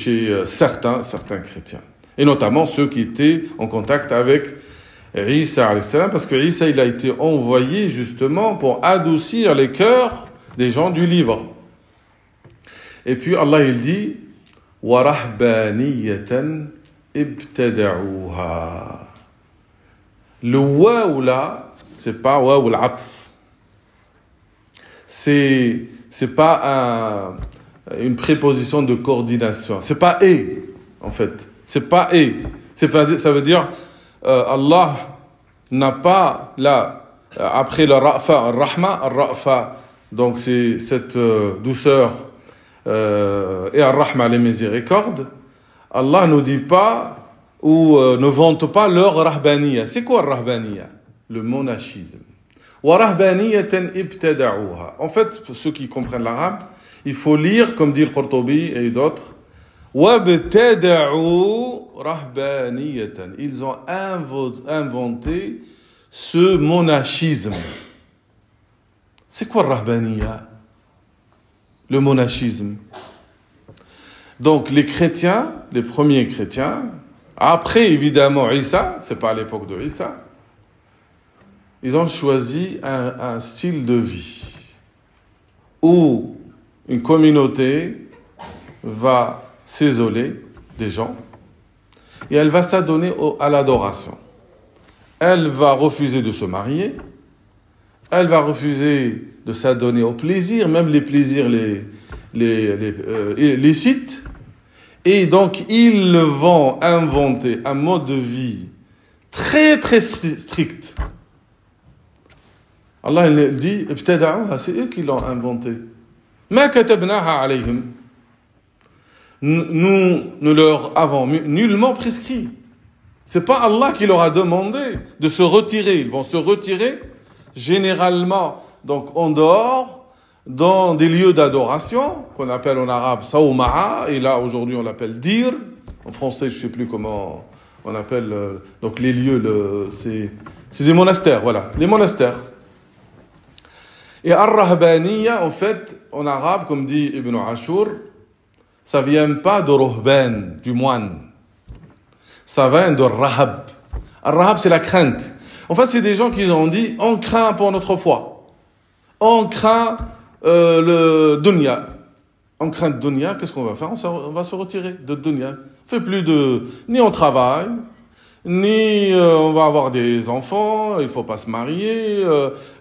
certains chrétiens. Et notamment ceux qui étaient en contact avec Isa alayhi salam, parce que Isa, il a été envoyé justement pour adoucir les cœurs des gens du livre. Et puis Allah, il dit « Wa rahbaniyatan ibtada'uha » Le waou là, c'est pas waou al-atf. C'est pas une préposition de coordination. C'est pas « et » en fait. C'est pas « et ». Ça veut dire Allah n'a pas là, après le ra'fa, al-rahma, al-ra'fa, donc c'est cette douceur et al-rahma, les miséricordes. Allah ne dit pas ou ne vante pas leur rahbaniya. C'est quoi rahbaniya? Le monachisme. Wa rahbaniyatan ibtada'uha. En fait, pour ceux qui comprennent l'arabe, il faut lire, comme dit le Qurtubi et d'autres, وَابْتَدَعُوا rahbaniyatan. Ils ont inventé ce monachisme. C'est quoi rahbaniya? Le monachisme. Donc les chrétiens, les premiers chrétiens, après évidemment Isa, c'est pas à l'époque de Isa, ils ont choisi un style de vie où une communauté va s'isoler des gens et elle va s'adonner à l'adoration. Elle va refuser de se marier, elle va refuser de s'adonner au plaisir, même les plaisirs licites. Et donc, ils vont inventer un mode de vie très, très strict. Allah il dit, c'est eux qui l'ont inventé. Ma katabnaha alayhim. Nous ne leur avons nullement prescrit. C'est pas Allah qui leur a demandé de se retirer. Ils vont se retirer généralement donc en dehors, dans des lieux d'adoration qu'on appelle en arabe sawma'a, et là aujourd'hui on l'appelle dir. En français je sais plus comment on appelle donc les lieux. C'est des monastères, voilà, les monastères. Et ar-rahbaniya en fait en arabe, comme dit Ibn Ashur, ça vient pas de ruhban, du moine. Ça vient de rahab. Ar-rahab, c'est la crainte. En fait, c'est des gens qui ont dit, on craint pour notre foi. On craint le dunya. On craint le dunya, qu'est-ce qu'on va faire? On va se retirer de dunya. Ni on travaille, ni on va avoir des enfants, il faut pas se marier,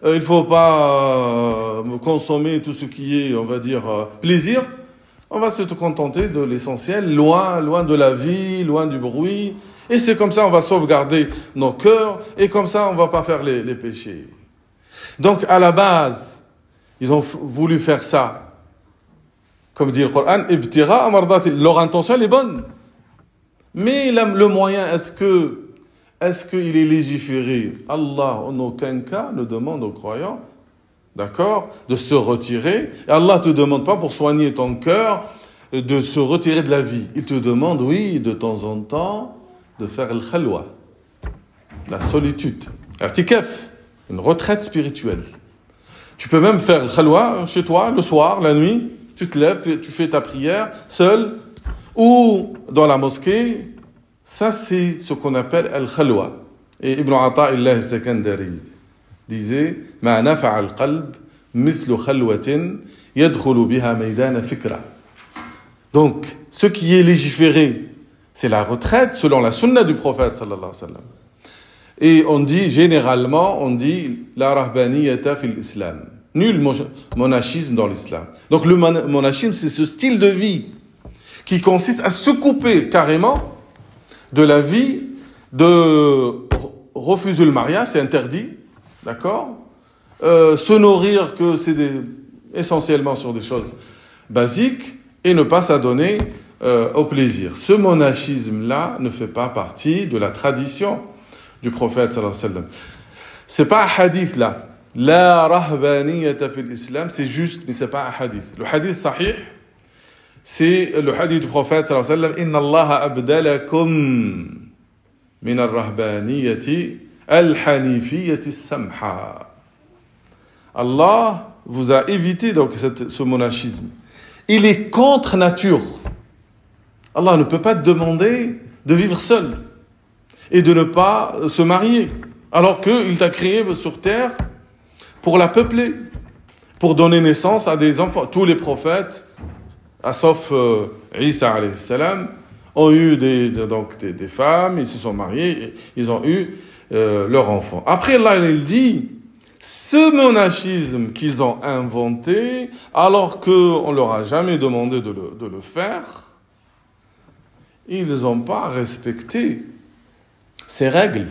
il faut pas consommer tout ce qui est, on va dire, plaisir. On va se contenter de l'essentiel, loin de la vie, loin du bruit. Et c'est comme ça on va sauvegarder nos cœurs, et comme ça on va pas faire les péchés. Donc à la base, ils ont voulu faire ça. Comme dit le Coran, ibtira amardati. Leur intention elle est bonne. Mais le moyen, est-ce qu'il est légiféré? Allah en aucun cas ne demande aux croyants, d'accord, de se retirer. Et Allah ne te demande pas pour soigner ton cœur de se retirer de la vie. Il te demande, oui, de temps en temps, de faire le khalwa, la solitude. I'tikaf, une retraite spirituelle. Tu peux même faire le khalwa chez toi, le soir, la nuit. Tu te lèves, tu fais ta prière, seul, ou dans la mosquée. Ça, c'est ce qu'on appelle al-khalwa. Et Ibn Ata'illah al-Sakandari disait ma nafa'a al-qalb mithlu khalwatin yadkhulu biha maydana fikra. Donc, ce qui est légiféré, c'est la retraite selon la sunna du prophète sallallahu alayhi wa sallam. Et on dit généralement, la rahbaniyata fil islam. Nul monachisme dans l'islam. Donc le monachisme, c'est ce style de vie qui consiste à se couper carrément de la vie, de refuser le mariage, c'est interdit, d'accord, se nourrir que c'est essentiellement sur des choses basiques et ne pas s'adonner au plaisir. Ce monachisme-là ne fait pas partie de la tradition du prophète sallallahu alayhi wa sallam. C'est pas un hadith là. La rahbaniyata fil islam, c'est juste, mais c'est pas un hadith. Le hadith sahih, c'est le hadith du prophète sallallahu alayhi wa sallam. Inna Allah abdalakum min ar-rahbaniyati al-hanifiyati samha. Allah vous a évité donc ce monachisme. Il est contre nature. Allah ne peut pas te demander de vivre seul et de ne pas se marier, alors qu'il t'a créé sur terre pour la peupler, pour donner naissance à des enfants. Tous les prophètes, sauf Isa alayhi salam, ont eu des femmes, ils se sont mariés, ils ont eu leurs enfants. Après, là, il dit, ce monachisme qu'ils ont inventé, alors qu'on leur a jamais demandé de le faire, ils n'ont pas respecté ces règles.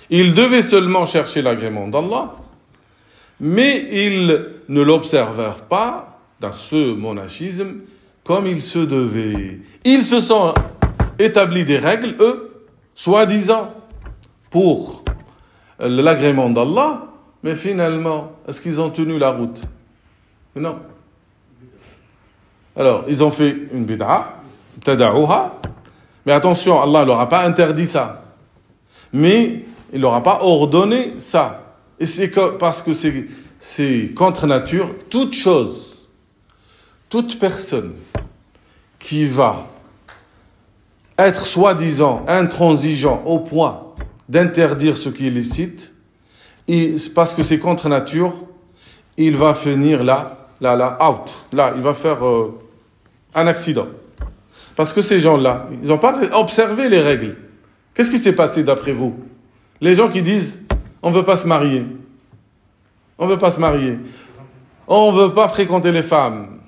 Ils devaient seulement chercher l'agrément d'Allah, mais ils ne l'observèrent pas dans ce monachisme comme il se devait. Ils se sont établis des règles, eux, soi-disant, pour l'agrément d'Allah, mais finalement, est-ce qu'ils ont tenu la route? Non. Alors, ils ont fait une bid'a, tada'uha, Mais attention, Allah ne leur a pas interdit ça. Mais il ne leur a pas ordonné ça. Et c'est parce que c'est contre nature. Toute chose, toute personne qui va être soi-disant intransigeant au point d'interdire ce qui est licite, parce que c'est contre nature, il va finir là, out. Là, il va faire un accident. Parce que ces gens-là, ils n'ont pas observé les règles. Qu'est-ce qui s'est passé d'après vous? Les gens qui disent, on ne veut pas se marier. On ne veut pas se marier. On ne veut pas fréquenter les femmes.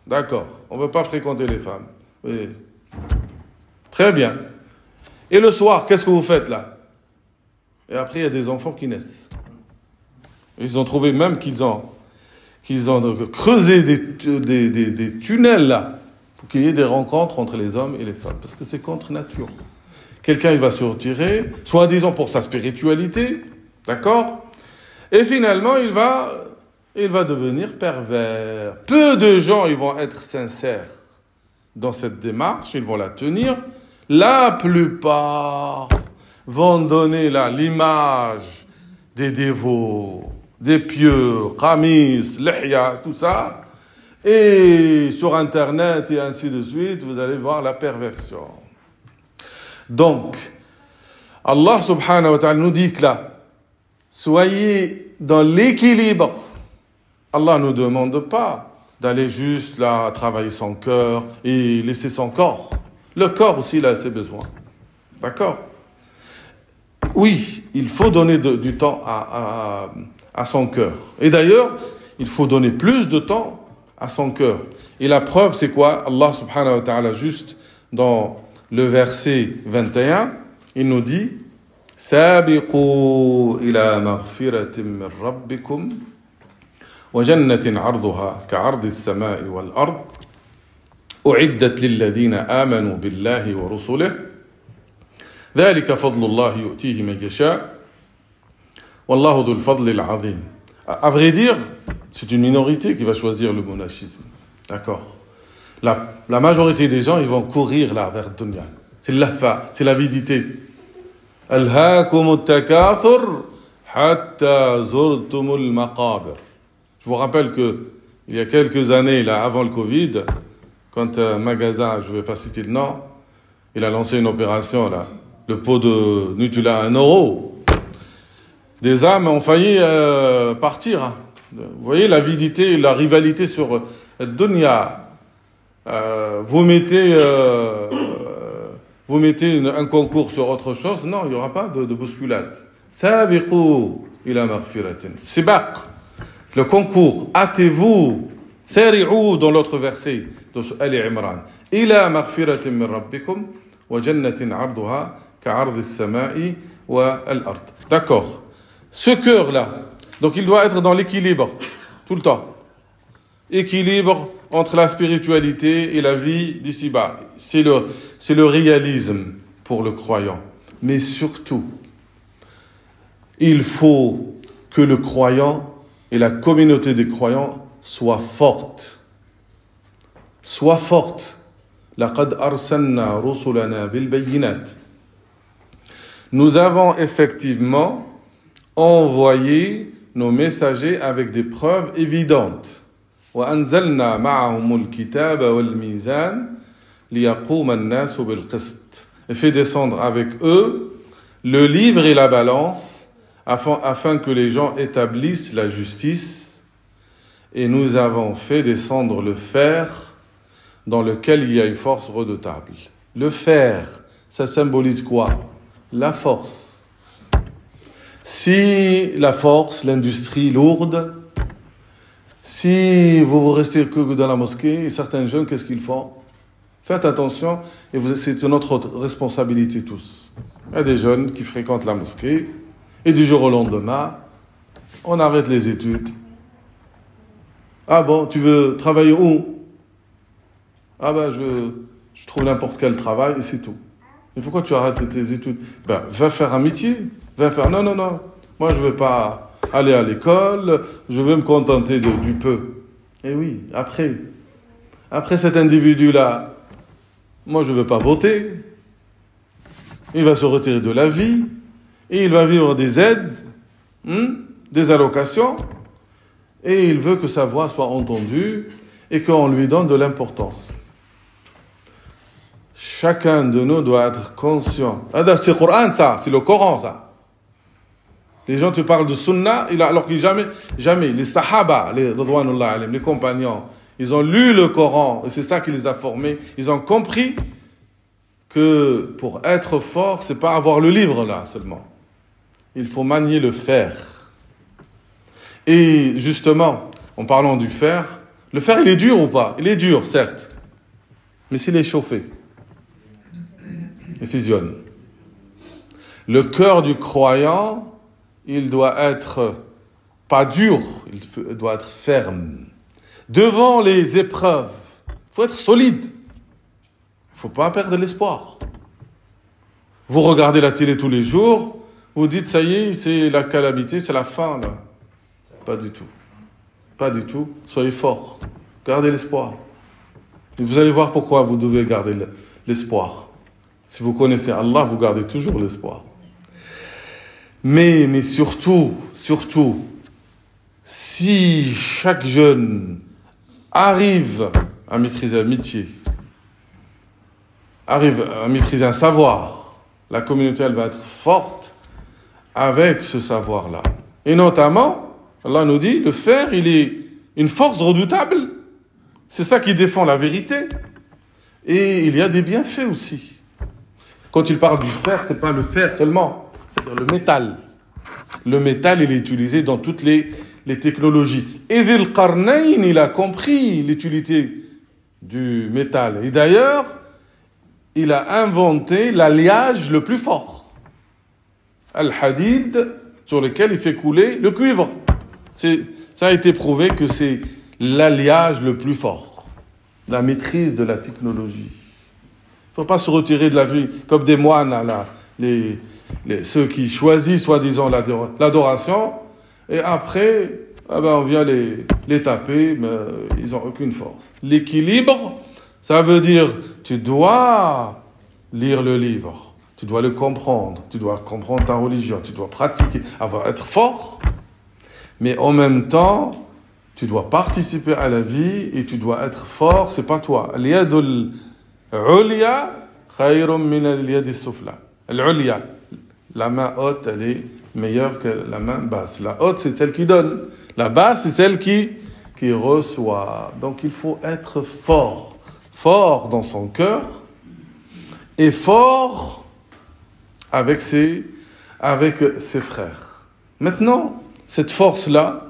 D'accord, on ne veut pas fréquenter les femmes. Oui. Très bien. Et le soir, qu'est-ce que vous faites là? Et après, il y a des enfants qui naissent. Ils ont trouvé même qu'ils ont creusé des tunnels là, pour qu'il y ait des rencontres entre les hommes et les femmes. Parce que c'est contre nature. Quelqu'un, il va se retirer, soi-disant pour sa spiritualité, d'accord? Et finalement, il va devenir pervers. Peu de gens, ils vont être sincères dans cette démarche, ils vont la tenir. La plupart vont donner là l'image des dévots, des pieux, qamis, lihya, tout ça. Et sur Internet et ainsi de suite, vous allez voir la perversion. Donc, Allah subhanahu wa ta'ala nous dit que là, soyez dans l'équilibre. Allah ne nous demande pas d'aller juste là travailler son cœur et laisser son corps. Le corps aussi, il a ses besoins. D'accord? Oui, il faut donner du temps à son cœur. Et d'ailleurs, il faut donner plus de temps à son cœur. Et la preuve, c'est quoi? Allah subhanahu wa ta'ala, juste dans le verset 21, il nous dit « Sabiqu ila maghfiratin min rabbikum wa jannatin arduha ka'ardi as-sama'i wal ard u'iddat lilladhina amanu billahi wa rusulihi dhalika fadlullahi yu'tihi man yasha wallahu dhul fadli al-'azim » À vrai dire, c'est une minorité qui va choisir le monachisme. D'accord? La majorité des gens, ils vont courir là vers Dunya. C'est l'afa, c'est l'avidité. Alhaakumut takathur hatta zurtumul maqabir. Je vous rappelle que il y a quelques années, là, avant le Covid, quand un magasin, je ne vais pas citer le nom, il a lancé une opération là, le pot de Nutella à 1 euro. Des âmes ont failli partir. Hein. Vous voyez l'avidité, la rivalité sur Dunya. Vous mettez un concours sur autre chose, non, il n'y aura pas de bousculade. Sabiqu ila maghfiratin. Sibaq, le concours. Hâtez-vous. Sari'u dans l'autre verset de Ali Imran. Ila maghfiratin min rabbikum wa jannatin 'arduha ka'ardi as-sama'i wa al-ard. D'accord. Ce cœur-là, donc il doit être dans l'équilibre tout le temps. Équilibre entre la spiritualité et la vie d'ici-bas. C'est le réalisme pour le croyant. Mais surtout, il faut que le croyant et la communauté des croyants soient fortes. Soient fortes. لَقَدْ أَرْسَلْنَا رُسُلَنَا بِالْبَيِّنَاتِ. Nous avons effectivement envoyé nos messagers avec des preuves évidentes. وأنزلنا معهم الكتاب والميزان ليقوم الناس بالقسط. Et fait descendre avec eux le livre et la balance afin que les gens établissent la justice. Et nous avons fait descendre le fer dans lequel il y a une force redoutable. Le fer, ça symbolise quoi? La force. Si la force, l'industrie lourde, si vous restez que dans la mosquée, et certains jeunes, qu'est-ce qu'ils font? Faites attention, et c'est notre responsabilité tous. Il y a des jeunes qui fréquentent la mosquée, et du jour au lendemain, on arrête les études. Ah bon, tu veux travailler où? Ah ben, je trouve n'importe quel travail, et c'est tout. Mais pourquoi tu arrêtes tes études? Ben, va faire un métier. Va faire, non, moi je ne veux pas aller à l'école, je veux me contenter du peu. Et oui, après cet individu-là, moi je ne veux pas voter, il va se retirer de la vie, et il va vivre des aides, des allocations, et il veut que sa voix soit entendue et qu'on lui donne de l'importance. Chacun de nous doit être conscient. C'est le Coran, ça, c'est le Coran, ça. Les gens te parlent de Sunna, alors que jamais, les Sahaba, les compagnons, ils ont lu le Coran, et c'est ça qui les a formés. Ils ont compris que pour être fort, c'est pas avoir le livre là seulement. Il faut manier le fer. Et justement, en parlant du fer, le fer il est dur ou pas? Il est dur, certes. Mais s'il est chauffé, il fusionne. Le cœur du croyant, il doit être pas dur, il doit être ferme. Devant les épreuves, il faut être solide. Il ne faut pas perdre l'espoir. Vous regardez la télé tous les jours, vous dites, ça y est, c'est la calamité, c'est la fin, là. Pas du tout. Pas du tout. Soyez forts. Gardez l'espoir. Et vous allez voir pourquoi vous devez garder l'espoir. Si vous connaissez Allah, vous gardez toujours l'espoir. Mais surtout, si chaque jeune arrive à maîtriser un métier, arrive à maîtriser un savoir, la communauté, elle va être forte avec ce savoir-là. Et notamment, Allah nous dit, le fer, il est une force redoutable. C'est ça qui défend la vérité. Et il y a des bienfaits aussi. Quand il parle du fer, c'est pas le fer seulement, c'est-à-dire le métal. Le métal, il est utilisé dans toutes les technologies. Et Dhul Qarnayn, il a compris l'utilité du métal. Et d'ailleurs, il a inventé l'alliage le plus fort. Al-Hadid, sur lequel il fait couler le cuivre. Ça a été prouvé que c'est l'alliage le plus fort. La maîtrise de la technologie. Il ne faut pas se retirer de la vie comme des moines, là, ceux qui choisissent soi-disant l'adoration, et après, on vient les taper, mais ils n'ont aucune force. L'équilibre, ça veut dire, tu dois lire le livre, tu dois le comprendre, tu dois comprendre ta religion, tu dois pratiquer, être fort, mais en même temps, tu dois participer à la vie et tu dois être fort, c'est pas toi. Al-yadul ulya khayrun min al-yadi sufla. Al-ulya, la main haute, elle est meilleure que la main basse. La haute, c'est celle qui donne. La basse, c'est celle qui reçoit. Donc il faut être fort. Fort dans son cœur et fort avec ses frères. Maintenant, cette force-là,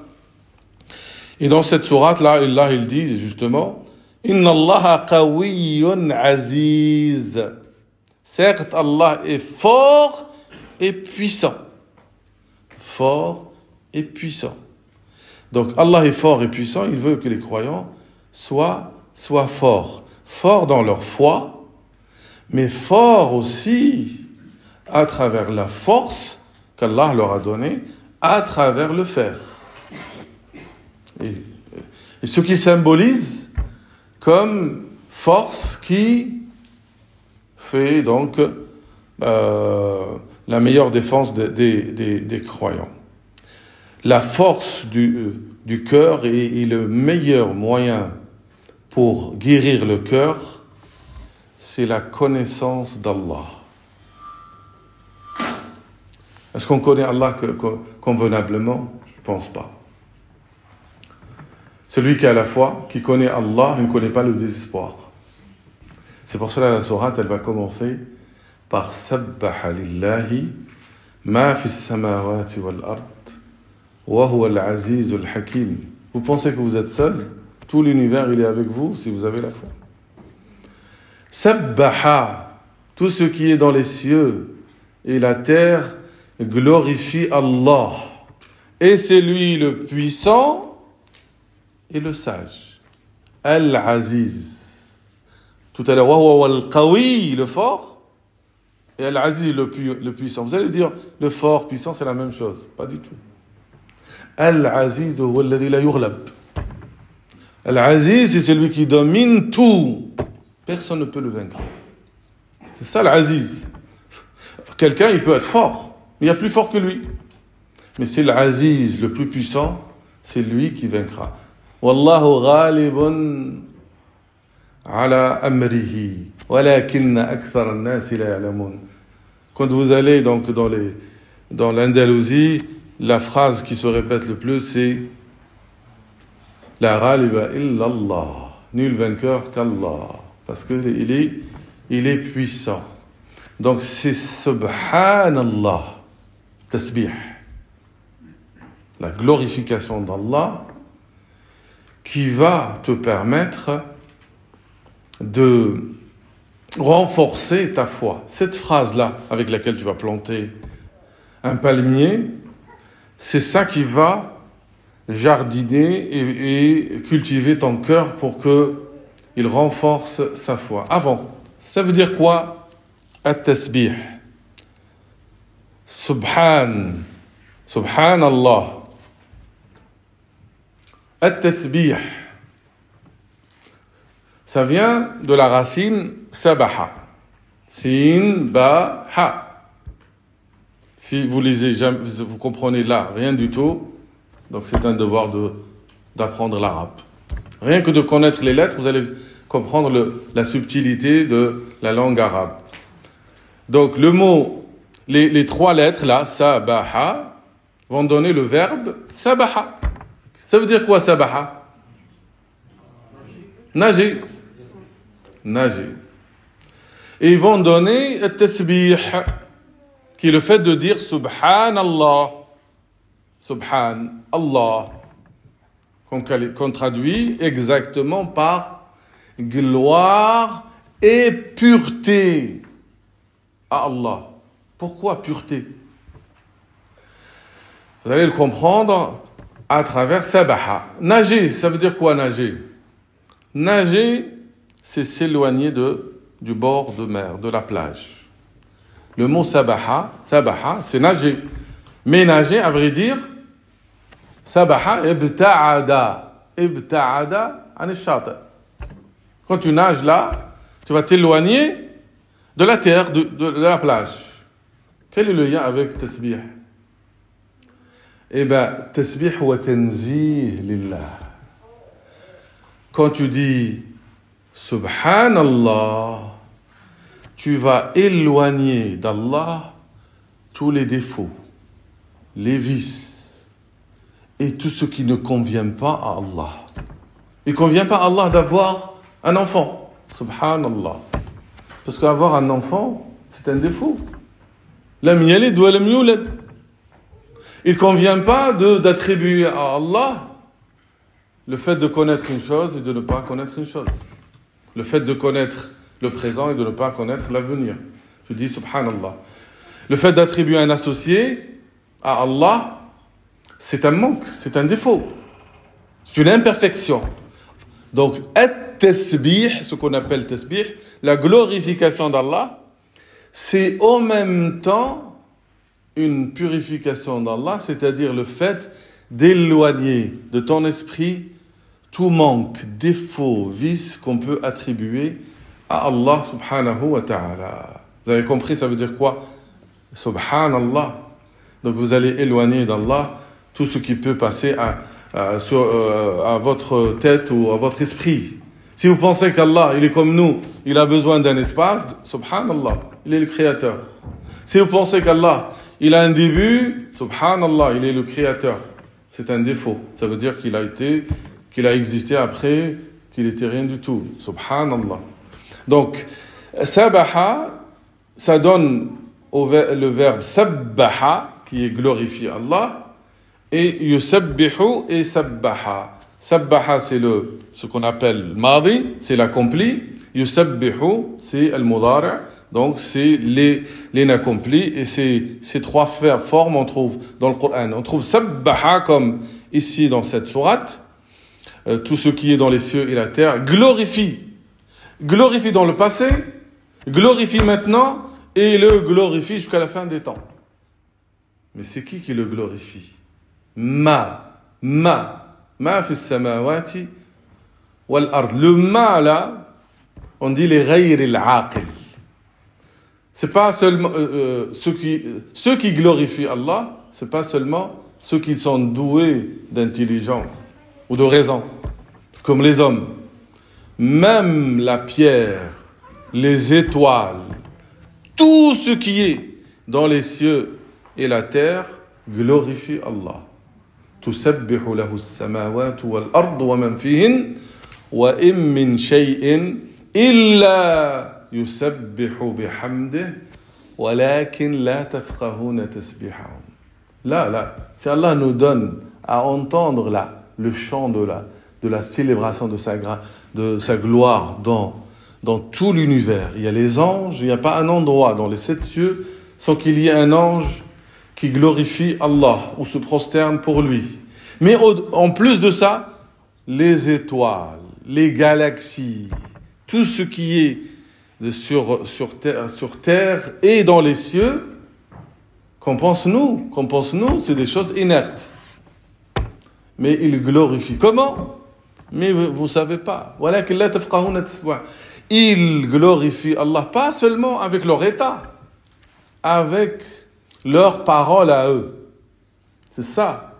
et dans cette sourate-là, Allah, il dit justement, Inna Allah qawiyyun aziz. Certes, Allah est fort et puissant. Fort et puissant. Donc, Allah est fort et puissant, il veut que les croyants soient forts. Forts dans leur foi, mais forts aussi à travers la force qu'Allah leur a donnée, à travers le fer. Et ce qui symbolise comme force qui fait donc la meilleure défense des croyants. La force du cœur est le meilleur moyen pour guérir le cœur, c'est la connaissance d'Allah. Est-ce qu'on connaît Allah convenablement? Je ne pense pas. Celui qui a la foi, qui connaît Allah, il ne connaît pas le désespoir. C'est pour cela que la sourate, elle va commencer par Sabbaha lillahi ma fi samawati wal ard wa huwa al-aziz al-hakim. Vous pensez que vous êtes seul? Tout l'univers, il est avec vous si vous avez la foi. Sabbaha, tout ce qui est dans les cieux et la terre glorifie Allah. Et c'est lui le puissant et le sage. Al-Aziz. Tout à l'heure, wa huwa al-qawi, le fort, et Al-Aziz, le puissant. Vous allez dire, le fort, puissant, c'est la même chose. Pas du tout. Al-Aziz huwa alladhi la yughlab. Al-Aziz, c'est celui qui domine tout. Personne ne peut le vaincre. C'est ça l'Aziz. Quelqu'un, il peut être fort, mais il y a plus fort que lui. Mais c'est l'Aziz, le plus puissant, c'est lui qui vaincra. Wallahu ghalibun ala amrihi, walakinna akthar an-nas la ya'lamun. Quand vous allez donc dans l'Andalousie, la phrase qui se répète le plus, c'est la ghaliba illa Allah, nul vainqueur qu'Allah, parce que il est puissant. Donc c'est subhanallah, tasbih, la glorification d'Allah, qui va te permettre de renforcer ta foi. Cette phrase-là, avec laquelle tu vas planter un palmier, c'est ça qui va jardiner et cultiver ton cœur pour qu'il renforce sa foi. Avant, ça veut dire quoi? At-tasbih. Subhanallah. At-tasbih. Ça vient de la racine sabaha. Sin, ba, ha. Si vous lisez, vous comprenez là rien du tout, donc c'est un devoir d'apprendre l'arabe. Rien que de connaître les lettres, vous allez comprendre la subtilité de la langue arabe. Donc le mot, les trois lettres là, sabaha, vont donner le verbe sabaha. Ça veut dire quoi sabaha? Nager. Nager. Et ils vont donner le tasbih, qui est le fait de dire subhanallah. Subhanallah. Qu'on traduit exactement par gloire et pureté à Allah. Pourquoi pureté? Vous allez le comprendre à travers sabaha. Nager, ça veut dire quoi nager? Nager, c'est s'éloigner du bord de mer, de la plage. Le mot sabaha, c'est nager. Mais nager, à vrai dire, sabaha, ibta'ada an shati. Quand tu nages là, tu vas t'éloigner de la terre, de la plage. Quel est le lien avec tasbih? Eh bien, tasbih wa tanzih lillah. Quand tu dis subhanallah, tu vas éloigner d'Allah tous les défauts, les vices et tout ce qui ne convient pas à Allah. Il ne convient pas à Allah d'avoir un enfant, subhanallah. Parce qu'avoir un enfant, c'est un défaut. Lam yalid wa lam yulad. Il ne convient pas d'attribuer à Allah le fait de connaître une chose et de ne pas connaître une chose. Le fait de connaître le présent et de ne pas connaître l'avenir. Je dis subhanallah. Le fait d'attribuer un associé à Allah, c'est un manque, c'est un défaut. C'est une imperfection. Donc, at-tasbih, ce qu'on appelle tasbih, la glorification d'Allah, c'est en même temps une purification d'Allah, c'est-à-dire le fait d'éloigner de ton esprit tout manque, défaut, vice qu'on peut attribuer à Allah subhanahu wa ta'ala. Vous avez compris, ça veut dire quoi? Subhanallah. Donc vous allez éloigner d'Allah tout ce qui peut passer à votre tête ou à votre esprit. Si vous pensez qu'Allah, il est comme nous, il a besoin d'un espace, subhanallah, il est le créateur. Si vous pensez qu'Allah, il a un début, subhanallah, il est le créateur. C'est un défaut. Ça veut dire qu'il a existé après, qu'il n'était rien du tout. Subhanallah. Donc, sabaha, ça donne le verbe sabbaha, qui est glorifier Allah, et yusabbihu et sabbaha. Sabbaha, c'est ce qu'on appelle madi, c'est l'accompli. Yusabbihu, c'est al-mudari', donc c'est l'inaccompli. Et ces trois formes, on trouve dans le Coran. On trouve sabbaha comme ici dans cette sourate. Tout ce qui est dans les cieux et la terre glorifie. Glorifie dans le passé, glorifie maintenant, et le glorifie jusqu'à la fin des temps. Mais c'est qui le glorifie? Ma fi samawati wal ard. Le ma là, on dit les ghayr al-aqil. c'est pas seulement ceux qui glorifient Allah, c'est pas seulement ceux qui sont doués d'intelligence ou de raison, comme les hommes. Même la pierre, les étoiles, tout ce qui est dans les cieux et la terre glorifie Allah. تسبح له السماوات والأرض ومن فيهن وإن من شيء إلا يسبح بحمده ولكن لا تفقهون تسبيحهم. Là, si Allah nous donne à entendre le chant de la célébration de sa gloire dans tout l'univers. Il y a les anges, il n'y a pas un endroit dans les 7 cieux sans qu'il y ait un ange qui glorifie Allah ou se prosterne pour lui. Mais en plus de ça, les étoiles, les galaxies, tout ce qui est sur terre et dans les cieux, qu'on pense nous, c'est des choses inertes. Mais il glorifie. Comment? Mais vous ne savez pas. Ils glorifient Allah, pas seulement avec leur état, avec leurs paroles à eux. C'est ça.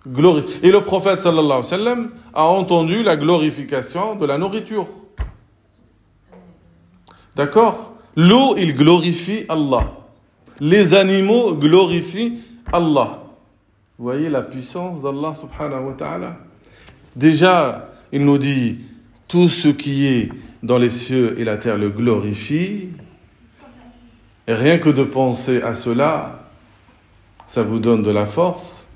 Et le prophète sallallahu alayhi wa sallam a entendu la glorification de la nourriture. D'accord? L'eau, il glorifie Allah. Les animaux glorifient Allah. Vous voyez la puissance d'Allah subhanahu wa ta'ala. Déjà, il nous dit, tout ce qui est dans les cieux et la terre le glorifie. Et rien que de penser à cela, ça vous donne de la force.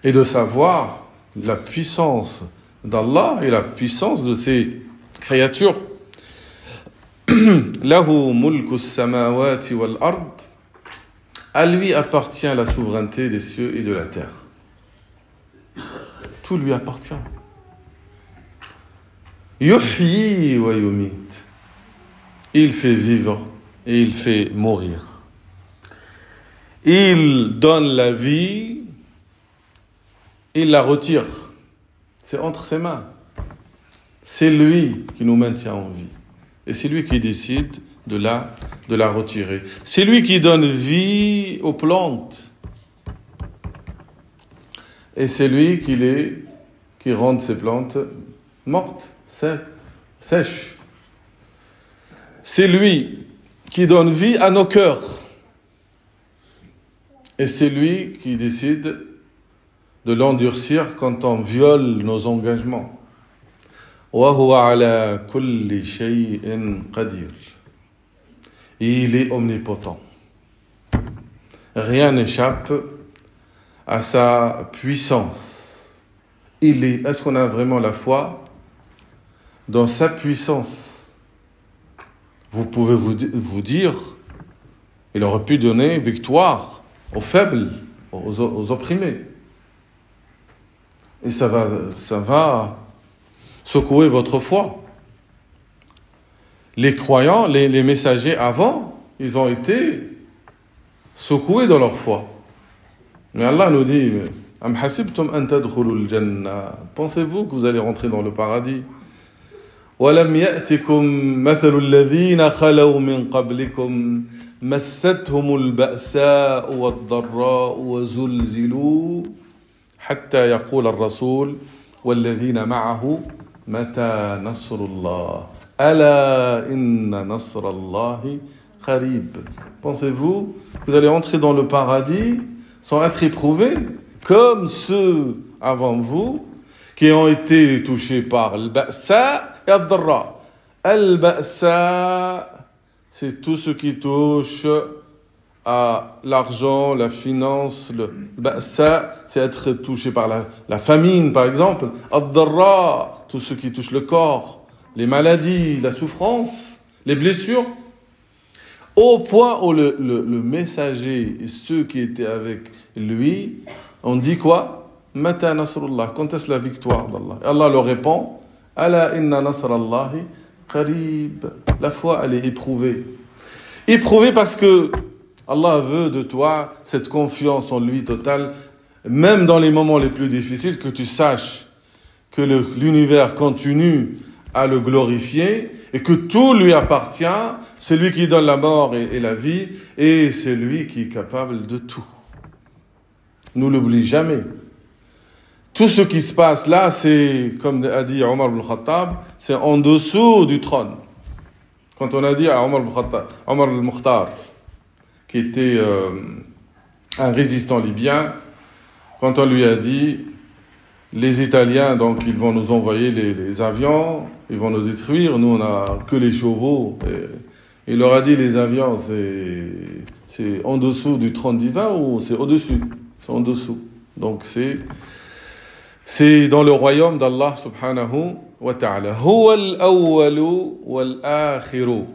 Et de savoir la puissance d'Allah et la puissance de ses créatures. Lahu mulku samawati wal ard. À lui appartient la souveraineté des cieux et de la terre. Tout lui appartient. Yuhyi wa yumit. Il fait vivre et il fait mourir. Il donne la vie, il la retire. C'est entre ses mains. C'est lui qui nous maintient en vie. Et c'est lui qui décide de la retirer. C'est lui qui donne vie aux plantes. Et c'est lui qui rend ces plantes mortes, sèches. C'est lui qui donne vie à nos cœurs. Et c'est lui qui décide de l'endurcir quand on viole nos engagements. وَهُوَ عَلَى كُلِّ شَيْءٍ قَدِيرٌ. Il est omnipotent. Rien n'échappe à sa puissance. Est-ce qu'on a vraiment la foi dans sa puissance? Vous pouvez vous dire, il aurait pu donner victoire aux faibles, aux opprimés. Et ça va secouer votre foi. Les croyants, les messagers avant, ils ont été secoués dans leur foi. Mais Allah nous dit, Am hasibtum an tadkhulul jannah. Pensez-vous que vous allez rentrer dans le paradis? ولم يأتكم مثل الذين خلوا من قبلكم مستهم البأساء والضراء وزلزلوا حتى يقول الرسول والذين معه متى نصر الله ألا إن نصر الله قريب. Pensez-vous que vous allez entrer dans le paradis sans être éprouvés comme ceux avant vous qui ont été touchés par le ba'sa et ad-darra. Al-ba'sa, c'est tout ce qui touche à l'argent, la finance. Le ba'sa, c'est être touché par la famine, par exemple. Ad-darra, tout ce qui touche le corps, les maladies, la souffrance, les blessures. Au point où le messager et ceux qui étaient avec lui ont dit quoi? Mata nasrullah, quand est-ce la victoire d'Allah? Allah leur répond, Ala inna nasrallahi qarib. La foi, elle est éprouvée. Éprouvée parce que Allah veut de toi cette confiance en lui totale, même dans les moments les plus difficiles, que tu saches que l'univers continue à le glorifier et que tout lui appartient, c'est lui qui donne la mort et la vie, et c'est lui qui est capable de tout. Ne l'oublie jamais. Tout ce qui se passe là, c'est, comme a dit Omar ibn Khattab, c'est en dessous du trône. Quand on a dit à Omar al-Mukhtar, qui était un résistant libyen, quand on lui a dit, les Italiens, donc, ils vont nous envoyer les avions, ils vont nous détruire, nous, on n'a que les chevaux. Et il leur a dit, les avions, c'est en dessous du trône divin ou c'est au-dessus? C'est en dessous. Donc, c'est dans le royaume d'Allah, subhanahu wa ta'ala. Huwa al-awwalu wal-akhiru,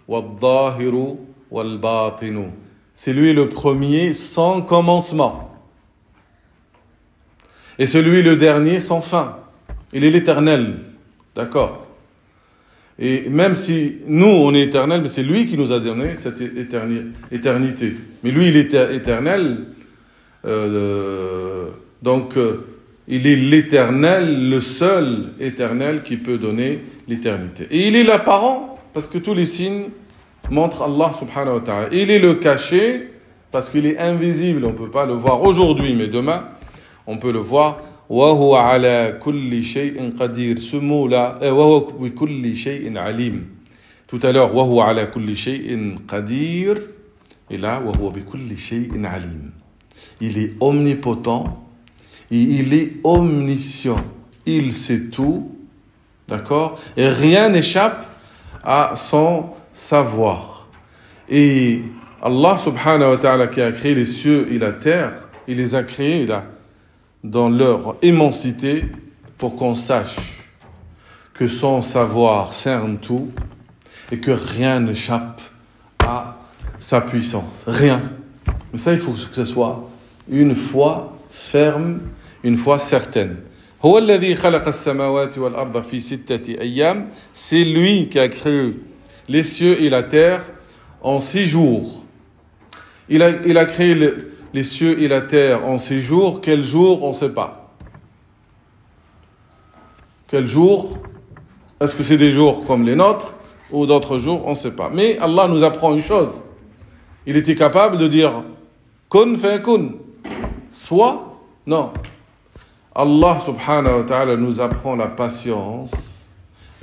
wal-zahiru, wal-batinu. C'est lui le premier sans commencement. Et c'est lui le dernier sans fin. Il est l'éternel. D'accord? Et même si nous, on est éternel, mais c'est lui qui nous a donné cette éternité. Mais lui, il est éternel. Donc, il est l'éternel, le seul éternel qui peut donner l'éternité. Et il est l'apparent, parce que tous les signes montrent Allah subhanahu wa ta'ala. Il est le caché, parce qu'il est invisible. On ne peut pas le voir aujourd'hui, mais demain, on peut le voir. وَهُوَ عَلَى كُلِّ شَيْءٍ قَدِيرٍ. Ce mot-là, وَهُوَ بِكُلِّ شَيْءٍ عَلِيمٍ. Tout à l'heure, وَهُوَ عَلَى كُلِّ شَيْءٍ قَدِيرٍ. Et là, وَهُوَ بِكُلِّ شَيْءٍ عَلِيمٍ. Il est omnipotent et il est omniscient. Il sait tout, d'accord? Et rien n'échappe à son savoir. Et Allah subhanahu wa ta'ala qui a créé les cieux et la terre, il les a créés là, dans leur immensité pour qu'on sache que son savoir cerne tout et que rien n'échappe à sa puissance. Rien. Mais ça, il faut que ce soit une foi ferme, une foi certaine. هو الذي خلق السماوات والأرض في ستة أيام. C'est lui qui a créé les cieux et la terre en 6 jours. Il a créé les cieux et la terre en 6 jours. Quel jour? On ne sait pas. Quel jour? Est-ce que c'est des jours comme les nôtres ou d'autres jours? On ne sait pas. Mais Allah nous apprend une chose. Il était capable de dire kun fayakun. Soit, non. Allah subhanahu wa ta'ala nous apprend la patience.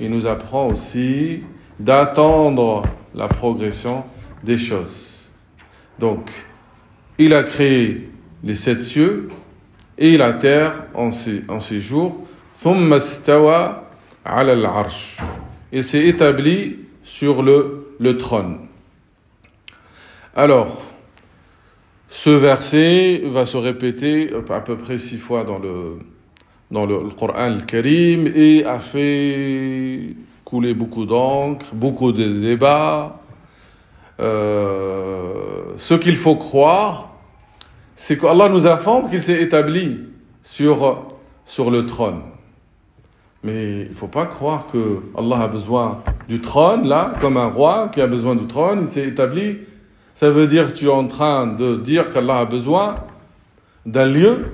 Il nous apprend aussi d'attendre la progression des choses. Donc, il a créé les 7 cieux et la terre en 6 jours. ثم استوى على العرش. Il s'est établi sur le trône. Alors, ce verset va se répéter à peu près 6 fois dans le Coran al-Karim et a fait couler beaucoup d'encre, beaucoup de débats. Ce qu'il faut croire, c'est qu'Allah nous informe qu'il s'est établi sur le trône. Mais il ne faut pas croire que Allah a besoin du trône, là, comme un roi qui a besoin du trône, il s'est établi. Ça veut dire que tu es en train de dire qu'Allah a besoin d'un lieu.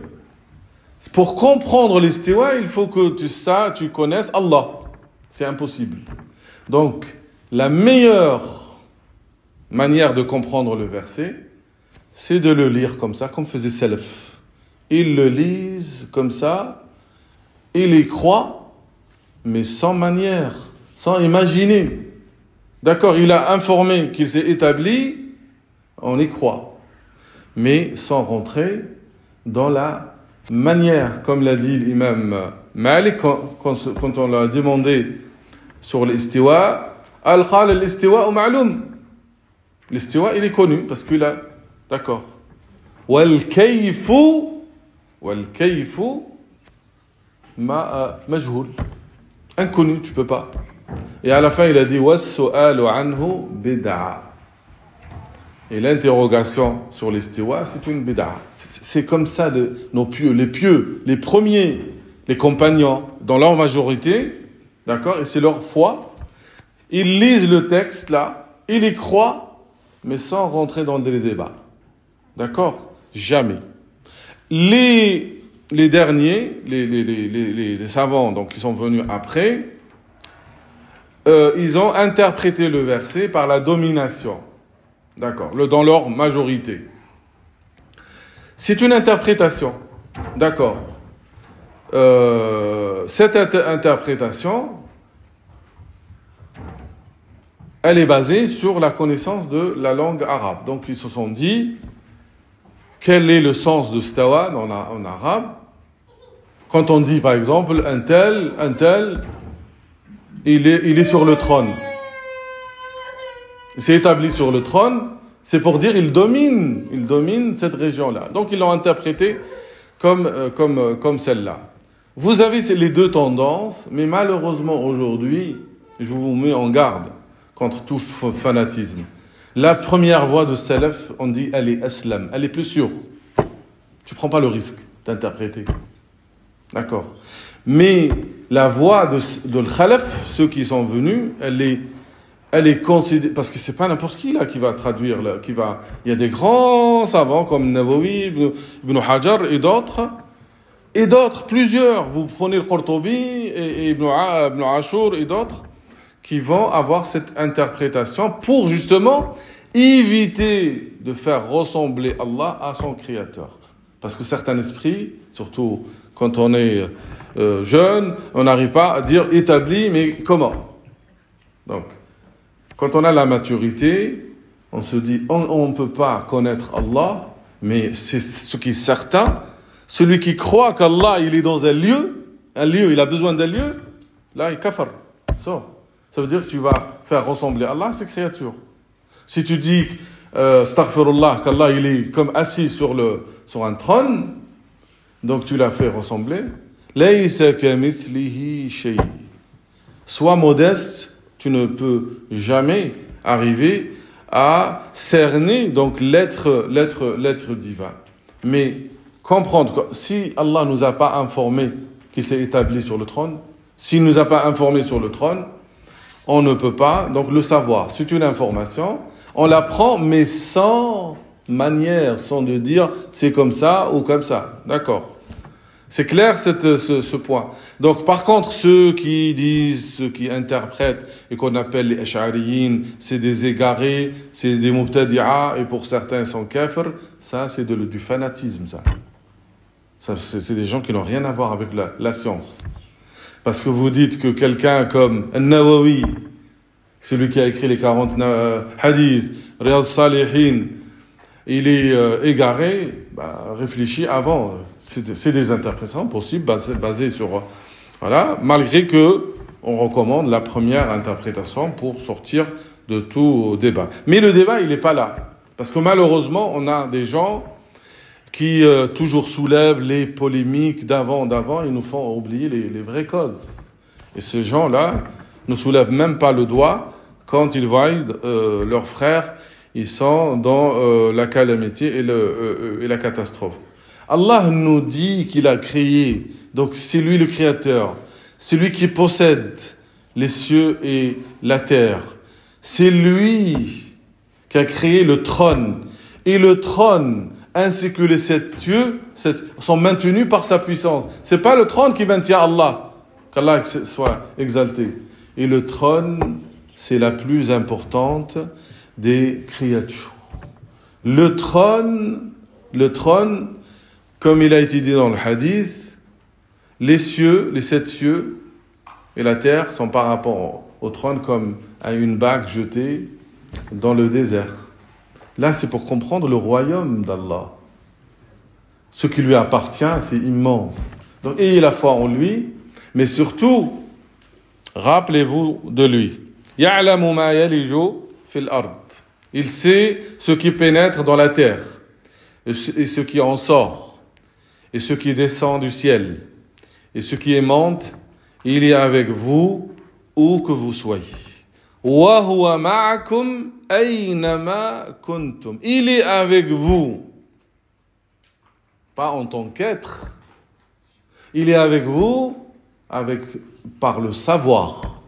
Pour comprendre l'istiwa, il faut que tu connaisses Allah. C'est impossible. Donc, la meilleure manière de comprendre le verset, c'est de le lire comme ça, comme faisait Salaf. Ils le lisent comme ça, ils y croient, mais sans manière, sans imaginer. D'accord, il a informé qu'il s'est établi, on y croit, mais sans rentrer dans la manière, comme l'a dit l'imam Malik quand on l'a demandé sur l'istiwa, al-qal al-istiwa ma'loum. L'istiwa, il est connu parce qu'il a, d'accord. Wal-kayfu majhoul. Inconnu, tu peux pas. Et à la fin, il a dit was-su'alu anhu bid'a. Et l'interrogation sur l'istiwa, c'est une bid'a. C'est comme ça nos pieux, les premiers, les compagnons, dans leur majorité, d'accord, et c'est leur foi, ils lisent le texte là, ils y croient, mais sans rentrer dans des débats. D'accord? Jamais. Les derniers, les savants donc, qui sont venus après, ils ont interprété le verset par la domination. D'accord, dans leur majorité. C'est une interprétation. D'accord. Cette interprétation, elle est basée sur la connaissance de la langue arabe. Donc ils se sont dit, quel est le sens de stawa en arabe? Quand on dit par exemple, un tel, il est sur le trône. Il s'est établi sur le trône, c'est pour dire il domine cette région-là. Donc ils l'ont interprété comme celle-là. Vous avez les deux tendances, mais malheureusement aujourd'hui, je vous mets en garde contre tout fanatisme. La première voie de Salaf, on dit, elle est aslam, elle est plus sûre. Tu prends pas le risque d'interpréter. D'accord. Mais la voie de Khalaf, ceux qui sont venus, elle est considérée, parce que c'est pas n'importe qui là qui va traduire, il y a des grands savants comme Nawawi, Ibn Hajar et d'autres, plusieurs. Vous prenez le Qurtubi et Ibn Ashur et d'autres qui vont avoir cette interprétation pour justement éviter de faire ressembler Allah à son créateur. Parce que certains esprits, surtout quand on est jeune, on n'arrive pas à dire établi, mais comment? Donc, quand on a la maturité, on se dit, on ne peut pas connaître Allah, mais c'est ce qui est certain. Celui qui croit qu'Allah, il est dans un lieu, il a besoin d'un lieu, là, il kafar. Ça veut dire que tu vas faire ressembler Allah à ses créatures. Si tu dis, astaghfirullah, qu'Allah, il est comme assis sur un trône, donc tu l'as fait ressembler. Laysa kamithlihi shay. Sois modeste, tu ne peux jamais arriver à cerner donc l'être divin. Mais comprendre que si Allah nous a pas informé qu'il s'est établi sur le trône, s'il nous a pas informé sur le trône, on ne peut pas donc le savoir. C'est une information, on l'apprend mais sans manière, sans de dire c'est comme ça ou comme ça. D'accord. C'est clair ce point. Donc par contre ceux qui disent, ceux qui interprètent et qu'on appelle les Ash'ariyin, c'est des égarés, c'est des mubtadi'a et pour certains sont kafir, ça c'est du fanatisme ça c'est des gens qui n'ont rien à voir avec la science. Parce que vous dites que quelqu'un comme An-Nawawi, celui qui a écrit les 40 hadiths, Riyad Salihin, il est égaré, réfléchis avant. C'est des interprétations possibles basées sur... Voilà, malgré que on recommande la première interprétation pour sortir de tout débat. Mais le débat, il n'est pas là. Parce que malheureusement, on a des gens qui toujours soulèvent les polémiques d'avant, ils nous font oublier les vraies causes. Et ces gens-là ne soulèvent même pas le doigt quand ils voient leurs frères, ils sont dans la calamité et la catastrophe. Allah nous dit qu'il a créé, donc c'est lui le créateur, c'est lui qui possède les cieux et la terre. C'est lui qui a créé le trône. Et le trône ainsi que les 7 cieux sont maintenus par sa puissance. C'est pas le trône qui maintient Allah, qu'Allah soit exalté. Et le trône, c'est la plus importante des créatures. Le trône, comme il a été dit dans le hadith, les 7 cieux et la terre sont par rapport au trône comme à une bague jetée dans le désert. Là, c'est pour comprendre le royaume d'Allah. Ce qui lui appartient, c'est immense. Donc, ayez la foi en lui, mais surtout, rappelez-vous de lui. Ya'lamu ma yaliju fil ard. Il sait ce qui pénètre dans la terre et ce qui en sort et ce qui descend du ciel et ce qui monte. Il est avec vous où que vous soyez. Wa huwa ma'akum aynama kuntum. Il est avec vous, pas en tant qu'être. Il est avec vous par le savoir.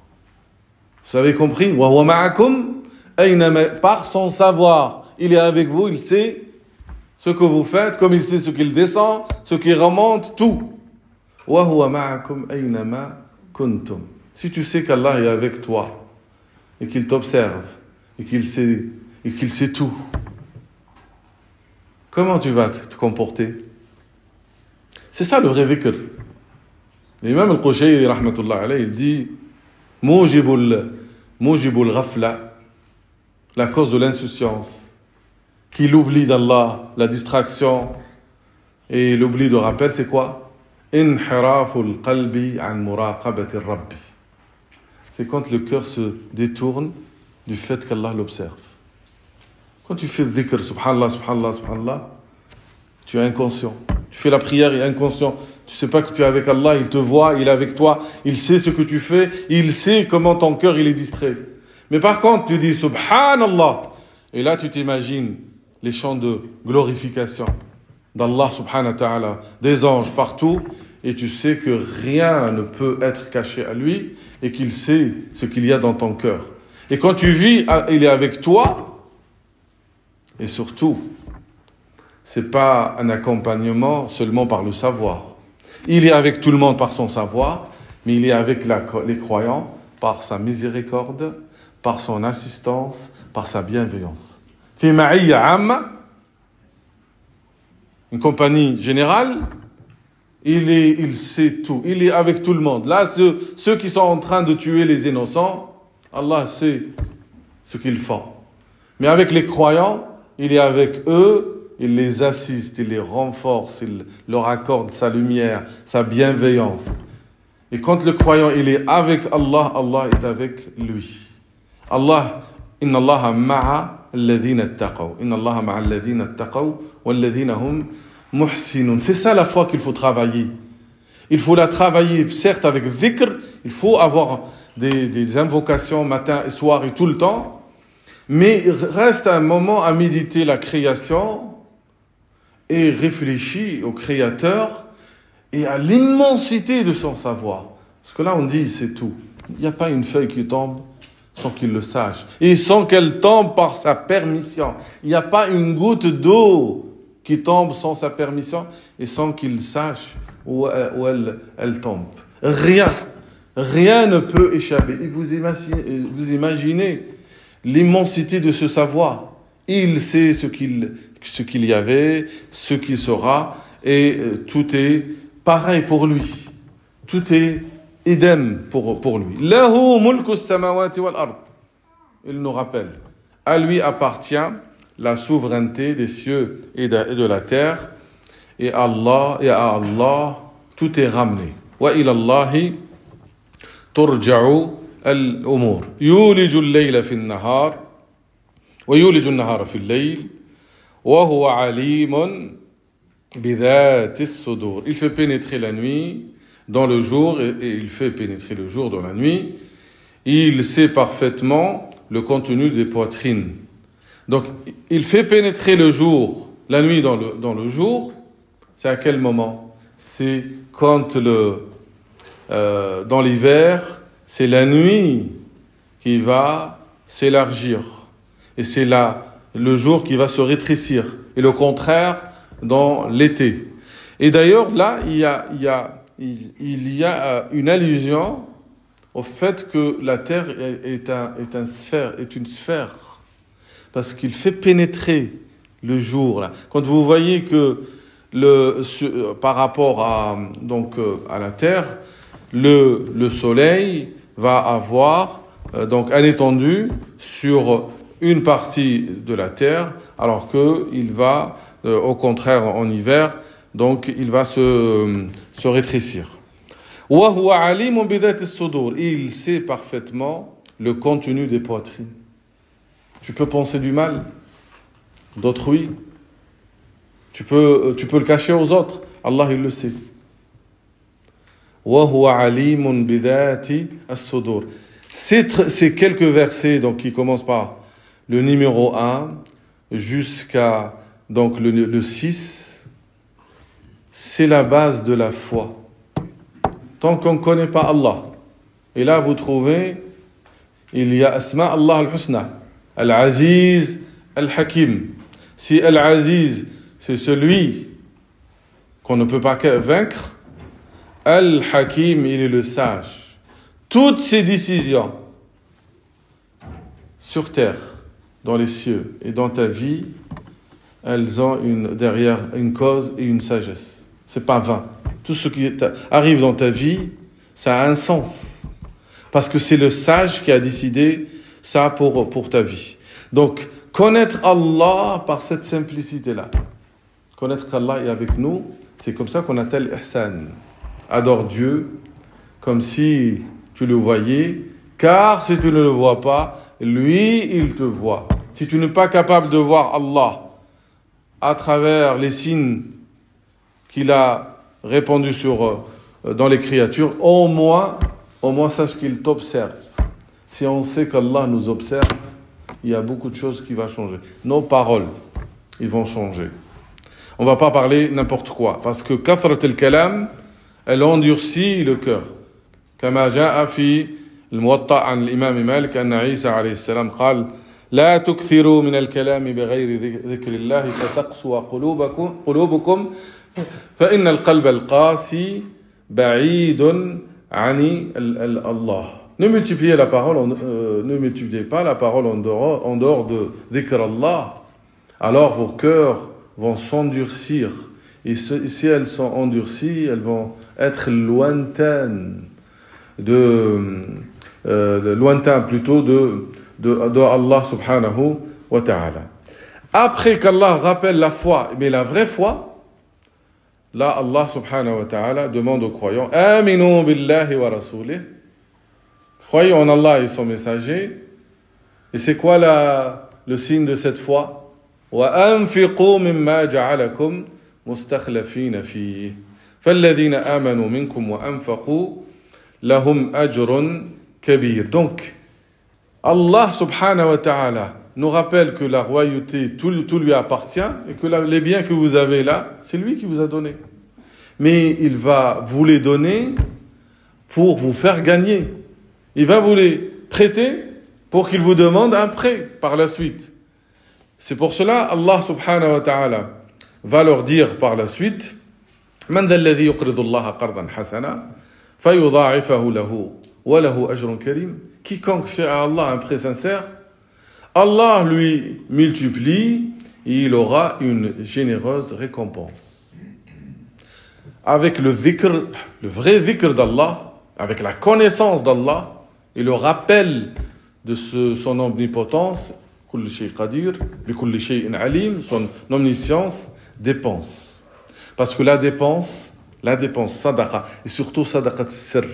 Vous avez compris? Wa huwa ma'akum aynama, par son savoir. Il est avec vous, il sait ce que vous faites, comme il sait ce qu'il descend, ce qui remonte, tout. Wa huwa ma'akum aynama kuntum. Si tu sais qu'Allah est avec toi, et qu'il t'observe et qu'il sait tout, comment tu vas te comporter? C'est ça le vrai dhikr. L'imam al-Qushayri, rahmatullah alayhi, il dit Mujibul ghafla, la cause de l'insouciance, qui l'oubli d'Allah, la distraction et l'oubli de rappel, c'est quoi? Inhiraful qalbi an muraqabati rabbi. C'est quand le cœur se détourne du fait qu'Allah l'observe. Quand tu fais le dhikr, subhanallah, subhanallah, subhanallah, tu es inconscient. Tu fais la prière, il est inconscient. Tu ne sais pas que tu es avec Allah, il te voit, il est avec toi, il sait ce que tu fais, il sait comment ton cœur il est distrait. Mais par contre, tu dis subhanallah, et là tu t'imagines les chants de glorification d'Allah subhanahu wa ta'ala, des anges partout, et tu sais que rien ne peut être caché à lui, et qu'il sait ce qu'il y a dans ton cœur. Et quand tu vis, il est avec toi, et surtout, c'est pas un accompagnement seulement par le savoir. Il est avec tout le monde par son savoir, mais il est avec les croyants par sa miséricorde, par son assistance, par sa bienveillance. Fi ma'iyya amma, une compagnie générale, il sait tout, il est avec tout le monde. Là, ceux qui sont en train de tuer les innocents, Allah sait ce qu'ils font. Mais avec les croyants, il est avec eux, il les assiste, il les renforce, il leur accorde sa lumière, sa bienveillance. Et quand le croyant, il est avec Allah, Allah est avec lui. Allah, inna Allaha ma'a alladhina attaqaw. Inna Allaha ma'a alladhina attaqaw walladhina hum muhsinun. C'est ça la foi qu'il faut travailler. Il faut la travailler, certes avec dhikr, il faut avoir des invocations matin et soir et tout le temps, mais reste un moment à méditer la création et réfléchir au Créateur et à l'immensité de son savoir. Parce que là, on dit, c'est tout. Il n'y a pas une feuille qui tombe sans qu'il le sache. Et sans qu'elle tombe par sa permission. Il n'y a pas une goutte d'eau qui tombe sans sa permission et sans qu'il sache où elle tombe. Rien ne peut échapper. Et vous imaginez l'immensité de ce savoir. Il sait ce qu'il y avait, ce qu'il sera, et tout est pareil pour lui. Tout est idem pour lui. Lahu mulku as-samawati wal ard. Il nous rappelle. À lui appartient la souveraineté des cieux et de la terre. Et à Allah, tout est ramené. Wa ila Allahi turja'u al-umur. Yuliju al-layla fi an-nahar wa yuliju an-nahara fi al-layl. wa huwa alimun bidhati as-sudur. Il fait pénétrer la nuit dans le jour et il fait pénétrer le jour dans la nuit. Il sait parfaitement le contenu des poitrines. Donc, il fait pénétrer le jour, la nuit dans le jour. C'est à quel moment? C'est quand dans l'hiver, c'est la nuit qui va s'élargir. Et c'est le jour qui va se rétrécir. Et le contraire dans l'été. Et d'ailleurs, là, il y a une allusion au fait que la Terre est une sphère. Parce qu'il fait pénétrer le jour. Là. Quand vous voyez que par rapport à la Terre, le Soleil va avoir donc une étendue sur une partie de la Terre, alors qu'il va, au contraire, en hiver, donc il va se rétrécir. وَهُوَ عَلِيمٌ بِذَاتِ الصُّدُورِ. Il sait parfaitement le contenu des poitrines. Tu peux penser du mal d'autrui. Tu peux le cacher aux autres. Allah, il le sait. وَهُوَ عَلِيمٌ بِذَاتِ الصُّدُورِ. Ces quelques versets donc, qui commencent par le numéro 1 jusqu'à donc, le 6, c'est la base de la foi. Tant qu'on ne connaît pas Allah. Et là, vous trouvez, il y a Asma Allah al-Husna, Al-Aziz, Al-Hakim. Si Al-Aziz, c'est celui qu'on ne peut pas vaincre, Al-Hakim, il est le sage. Toutes ses décisions, sur terre, dans les cieux et dans ta vie, elles ont derrière une cause et une sagesse. C'est pas vain. Tout ce qui arrive dans ta vie, ça a un sens. Parce que c'est le sage qui a décidé ça pour ta vie. Donc, connaître Allah par cette simplicité-là. Connaître qu'Allah est avec nous, c'est comme ça qu'on appelle ihsan. Adore Dieu comme si tu le voyais, car si tu ne le vois pas, lui, il te voit. Si tu n'es pas capable de voir Allah à travers les signes qu'il a répandus dans les créatures, au moins sache qu'il t'observe. Si on sait qu'Allah nous observe, il y a beaucoup de choses qui vont changer. Nos paroles, ils vont changer. On ne va pas parler n'importe quoi, parce que kathrat al-kalam, elle endurcit le cœur. كما جاء في الموطأ عن الإمام مالك أن عيسى عليه السلام قال لا تكثروا من الكلام بغير ذكر الله فتقسو قلوبكم فإن القلب القاسي بعيد عن الله. Ne multipliez pas la parole en dehors de dhikr Allah. Alors vos cœurs vont s'endurcir. Et si elles sont endurcies, elles vont être lointaines lointain plutôt de Allah subhanahu wa ta'ala. Après qu'Allah rappelle la foi, mais la vraie foi, là Allah subhanahu wa ta'ala demande aux croyants Aminu billahi wa rasulih. Croyez en Allah et son messager. Et c'est quoi le signe de cette foi? Wa anfiqu mimma ja'alakum mustakhlafina fihi. فالذين آمنوا منكم وأنفقوا lahum ajrun kabir. Donc, Allah subhanahu wa ta'ala nous rappelle que la royauté, tout lui appartient et que les biens que vous avez là, c'est lui qui vous a donné. Mais il va vous les donner pour vous faire gagner. Il va vous les prêter pour qu'il vous demande un prêt par la suite. C'est pour cela Allah subhanahu wa ta'ala va leur dire par la suite Man dha alladhi yuqridu Allah qardan hasana فَيُضَاعِفَهُ لَهُ وَلَهُ أَجْرٌ كَرِيمٌ. Quiconque fait à Allah un prêt sincère, Allah lui multiplie et il aura une généreuse récompense. Avec le dhikr, le vrai dhikr d'Allah, avec la connaissance d'Allah et le rappel de son omnipotence, كُلُّ شَيْءٍ قَدِيرٌ بِكُلِّ شَيْءٍ عَلِيمٌ, son omniscience, dépense. Parce que la dépense, sadaqa, et surtout sadaqa sirr,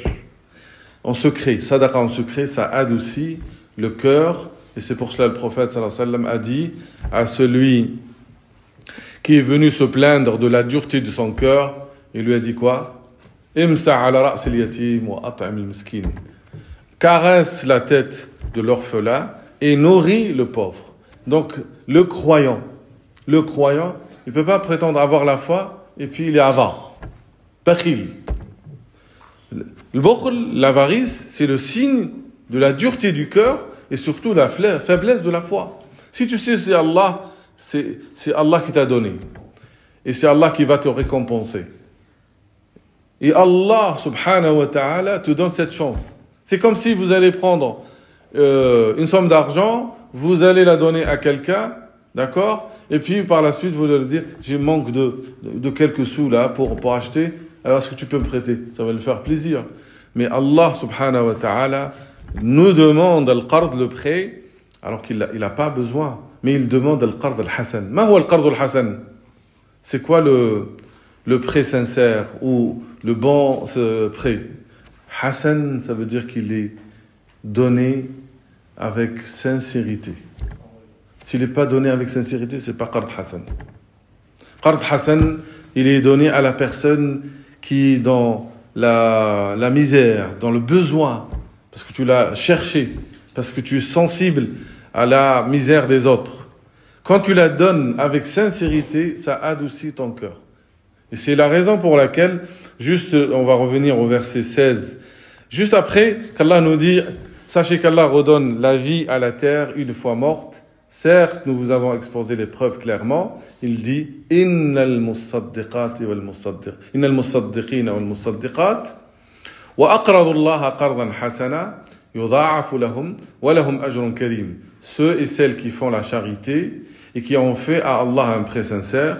en secret, sadaqa en secret, ça adoucit le cœur, et c'est pour cela le prophète sallallahu alayhi wa sallam a dit à celui qui est venu se plaindre de la dureté de son cœur, il lui a dit quoi? Imsa ala ra's al-yatim wa at'im al-miskin. Caresse la tête de l'orphelin et nourrit le pauvre. Donc le croyant, il ne peut pas prétendre avoir la foi et puis il est avare. Bakhil. Le bukhl, l'avarice, c'est le signe de la dureté du cœur et surtout la faiblesse de la foi. Si tu sais c'est Allah qui t'a donné et c'est Allah qui va te récompenser. Et Allah subhanahu wa ta'ala te donne cette chance. C'est comme si vous allez prendre une somme d'argent, vous allez la donner à quelqu'un, d'accord? Et puis par la suite vous allez dire j'ai manque de quelques sous là pour acheter. Alors est-ce que tu peux me prêter? Ça va lui faire plaisir. Mais Allah subhanahu wa ta'ala nous demande al-qard, le prêt, alors qu'il n'a pas besoin. Mais il demande al-qard al-hasan. Ma huwa al-qard al-hasan? C'est quoi le prêt sincère ou le bon prêt? Hasan, ça veut dire qu'il est donné avec sincérité. S'il n'est pas donné avec sincérité, c'est pas qard hasan. Qard hasan, il est donné à la personne qui est dans la misère, dans le besoin, parce que tu l'as cherché, parce que tu es sensible à la misère des autres. Quand tu la donnes avec sincérité, ça adoucit ton cœur. Et c'est la raison pour laquelle, on va revenir au verset 16, juste après qu'Allah nous dit, sachez qu'Allah redonne la vie à la terre une fois morte. Certes, nous vous avons exposé les preuves clairement. Il dit Innal musaddiqati wal musaddiqina wal musaddiqat wa aqradu Allah qardan hasana يُضَاعَفُ لَهُمْ وَلَهُمْ أَجْرٌ كَرِيمٌ. Ceux et celles qui font la charité et qui ont fait à Allah un prêt sincère,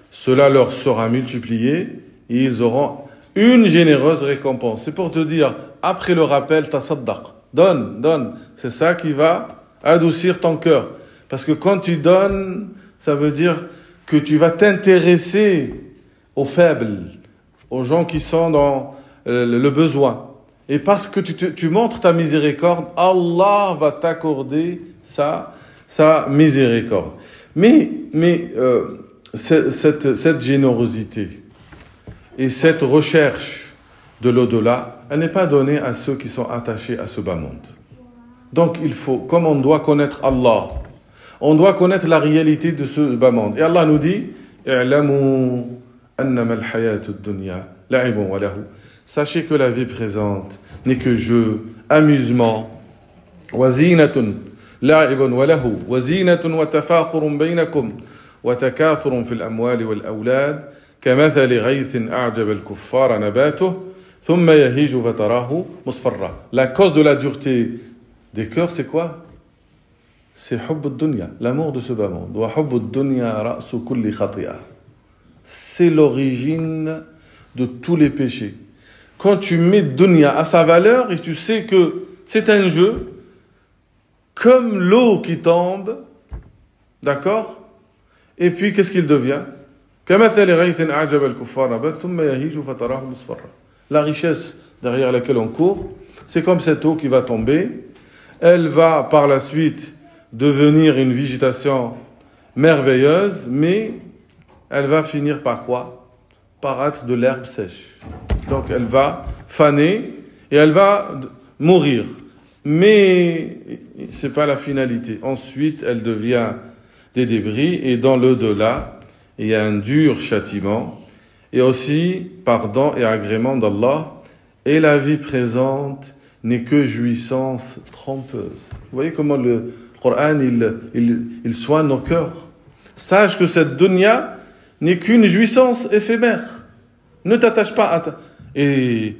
cela leur sera multiplié et ils auront une généreuse récompense. C'est pour te dire, après le rappel, tasaddaq. Donne. C'est ça qui va adoucir ton cœur. Parce que quand tu donnes, ça veut dire que tu vas t'intéresser aux faibles, aux gens qui sont dans le besoin. Et parce que tu montres ta miséricorde, Allah va t'accorder sa miséricorde. Mais cette générosité et cette recherche de l'au-delà, elle n'est pas donnée à ceux qui sont attachés à ce bas monde. Donc comme on doit connaître Allah, on doit connaître la réalité de ce bas monde. Et Allah nous dit, اعلموا أنما الحياة الدنيا لعب وله. Sachez que la vie présente n'est que jeu, amusement. وزينة لعب وله وزينة وتفاخر بينكم وتكاثر في الأموال والأولاد كمثل غيث أعجب الكفار نباته ثم يهيج فتراه مصفرا. La cause de la dureté des cœurs, c'est quoi? C'est حب الدنيا, l'amour de ce bas monde. وحب الدنيا رأس كل خطيئة. C'est l'origine de tous les péchés. Quand tu mets dunya à sa valeur et tu sais que c'est un jeu, comme l'eau qui tombe, d'accord? Et puis qu'est-ce qu'il devient? La richesse derrière laquelle on court, c'est comme cette eau qui va tomber. Elle va par la suite devenir une végétation merveilleuse, mais elle va finir par quoi? Par être de l'herbe sèche. Donc elle va faner et elle va mourir. Mais ce n'est pas la finalité. Ensuite, elle devient des débris et dans l'au-delà, il y a un dur châtiment et aussi pardon et agrément d'Allah. Et la vie présente n'est que jouissance trompeuse. Vous voyez comment le Coran il soigne nos cœurs. Sache que cette dunya n'est qu'une jouissance éphémère. Ne t'attache pas et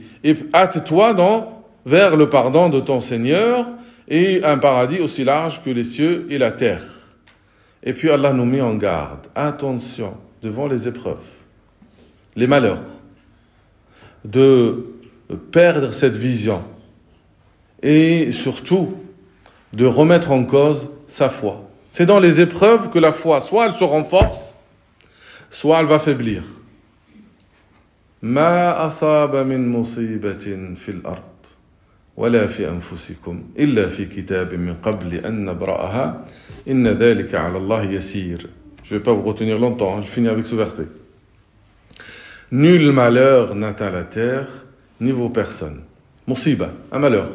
hâte-toi vers le pardon de ton Seigneur et un paradis aussi large que les cieux et la terre. Et puis Allah nous met en garde. Attention devant les épreuves, les malheurs, de perdre cette vision et surtout de remettre en cause sa foi. C'est dans les épreuves que la foi, soit elle se renforce, soit elle va faiblir. ما أصاب من مصيبة في الأرض ولا في أنفسكم إلا في كتاب من قبل أن نبرأها إن ذلك على الله يسير. Je ne vais pas vous retenir longtemps, je finis avec ce verset. Nul malheur n'atteint la terre, ni vos personnes. Musiba, un malheur.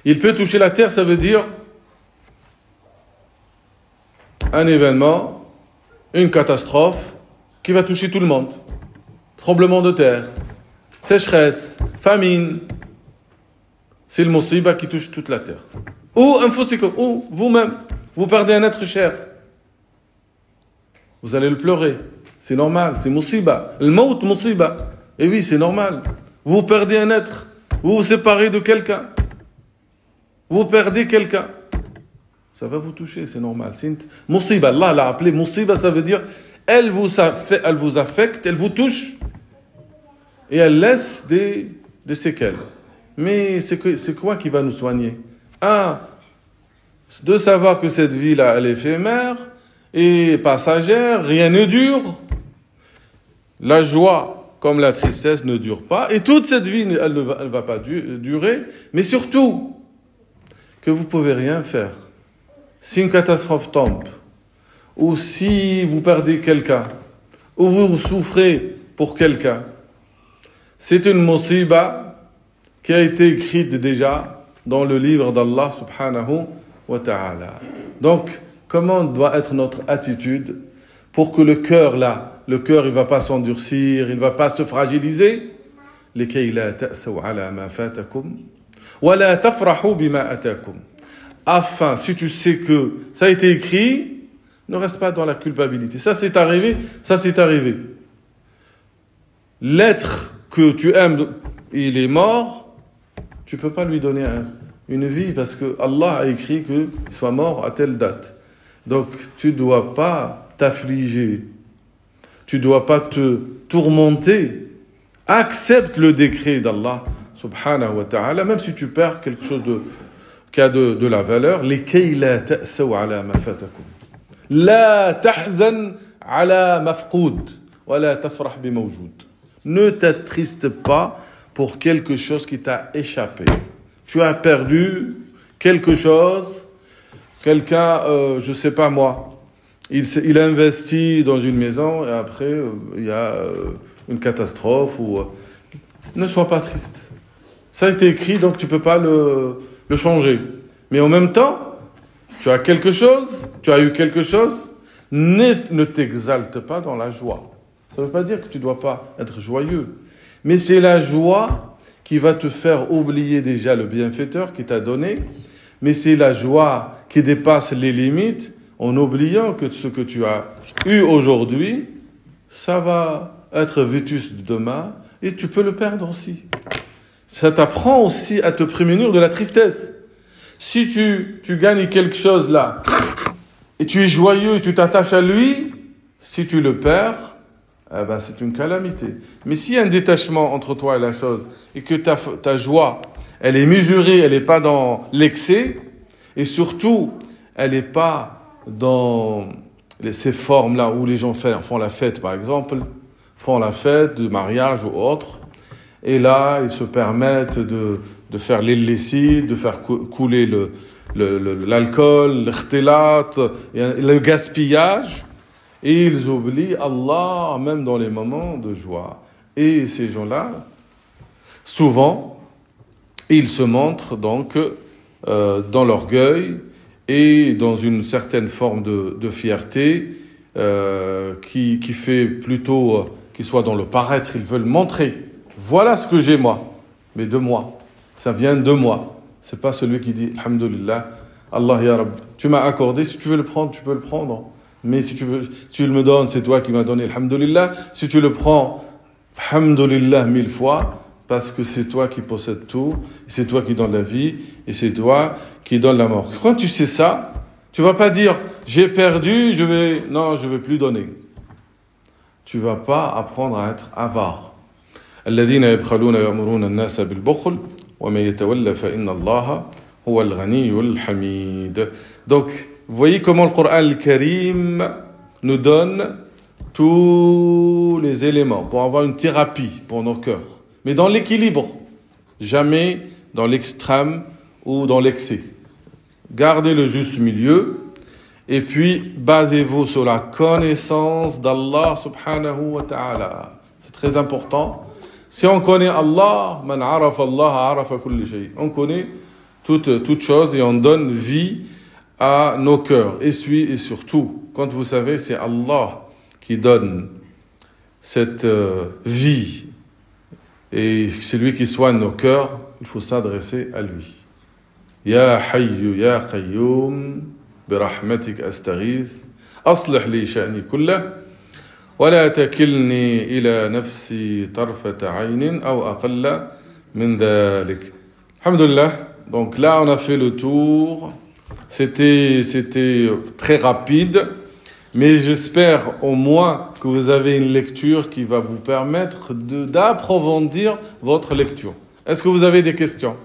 Il peut toucher la terre, ça veut dire un événement, une catastrophe qui va toucher tout le monde. Tremblement de terre, sécheresse, famine. C'est le musiba qui touche toute la terre. Ou anfusikum, ou vous-même, vous perdez un être cher. Vous allez le pleurer. C'est normal, c'est musiba. Le maut musiba. Et oui, c'est normal. Vous perdez un être. Vous vous séparez de quelqu'un. Vous perdez quelqu'un. Ça va vous toucher, c'est normal. C'est une musiba. Allah l'a appelé musiba, ça veut dire elle vous affecte, elle vous touche et elle laisse des séquelles. Mais c'est quoi qui va nous soigner? De savoir que cette vie-là, elle est éphémère et passagère, rien ne dure. La joie comme la tristesse ne dure pas. Et toute cette vie, elle ne va pas durer. Mais surtout, que vous ne pouvez rien faire. Si une catastrophe tombe, ou si vous perdez quelqu'un, ou vous souffrez pour quelqu'un, c'est une musiba qui a été écrite déjà dans le livre d'Allah subhanahu wa ta'ala. Donc, comment doit être notre attitude pour que le cœur il ne va pas s'endurcir, il ne va pas se fragiliser. لكي لا تأسوا على ما فاتكم ولا تفرحوا بما أتاكم. Afin, si tu sais que ça a été écrit, ne reste pas dans la culpabilité. Ça c'est arrivé. L'être que tu aimes, il est mort, tu ne peux pas lui donner une vie, parce que Allah a écrit qu'il soit mort à telle date. Donc, tu ne dois pas t'affliger, tu ne dois pas te tourmenter. Accepte le décret d'Allah, subhanahu wa ta'ala, même si tu perds quelque chose qui a de la valeur. لكي لا تأسوا على ما فاتكم لا تحزن على مفقود ولا تفرح بموجود. Ne t'attriste pas pour quelque chose qui t'a échappé. Tu as perdu quelque chose, quelqu'un, je ne sais pas moi, il investit dans une maison et après il y a une catastrophe. Ne sois pas triste. Ça a été écrit, donc tu ne peux pas le changer. Mais en même temps, tu as quelque chose, tu as eu quelque chose, ne t'exalte pas dans la joie. Ça ne veut pas dire que tu ne dois pas être joyeux. Mais c'est la joie qui va te faire oublier déjà le bienfaiteur qui t'a donné. Mais c'est la joie qui dépasse les limites en oubliant que ce que tu as eu aujourd'hui, ça va être vétuste demain et tu peux le perdre aussi. Ça t'apprend aussi à te prémunir de la tristesse. Si tu gagnes quelque chose là et tu es joyeux et tu t'attaches à lui, si tu le perds, eh ben c'est une calamité. Mais s'il y a un détachement entre toi et la chose et que ta joie, elle est mesurée, elle n'est pas dans l'excès et surtout, elle n'est pas dans ces formes-là où les gens font la fête, par exemple, font la fête de mariage ou autre, et là, ils se permettent de faire l'illicite, de faire couler l'alcool, l'khtilat, le gaspillage, et ils oublient Allah même dans les moments de joie. Et ces gens-là, souvent, ils se montrent donc dans l'orgueil et dans une certaine forme de fierté qui fait plutôt qu'ils soient dans le paraître. Ils veulent montrer, voilà ce que j'ai moi, mais de moi, ça vient de moi. C'est pas celui qui dit alhamdulillah, Allah ya Rabb, tu m'as accordé, si tu veux le prendre, tu peux le prendre, mais si tu le me donnes, c'est toi qui m'as donné alhamdulillah. Si tu le prends, alhamdulillah 1000 fois, parce que c'est toi qui possèdes tout, c'est toi qui donne la vie, et c'est toi qui donne la mort. Quand tu sais ça, tu vas pas dire, j'ai perdu, je vais plus donner. Tu vas pas apprendre à être avare. الذين يبخلون ويأمرون الناس بالبخل ومن يتولى فإن الله هو الغني الحميد. Donc, vous voyez comment le Coran al-Karim nous donne tous les éléments pour avoir une thérapie pour nos cœurs. Mais dans l'équilibre, jamais dans l'extrême ou dans l'excès. Gardez le juste milieu et puis basez-vous sur la connaissance d'Allah subhanahu wa ta'ala. C'est très important. Si on connaît Allah, man arafa Allah arafa kulli shay. On connaît toute chose et on donne vie à nos cœurs. Et surtout, quand vous savez, c'est Allah qui donne cette vie et c'est lui qui soigne nos cœurs, il faut s'adresser à lui. Ya Hayyu Ya Qayyum برحمتك أستغيث أصلح لي شأني كله ولا تكلني إلى نفسي طرفة عين أو أقل من ذلك. Alhamdulillah. Donc là, on a fait le tour. C'était très rapide, mais j'espère au moins que vous avez une lecture qui va vous permettre d'approfondir votre lecture. Est-ce que vous avez des questions ?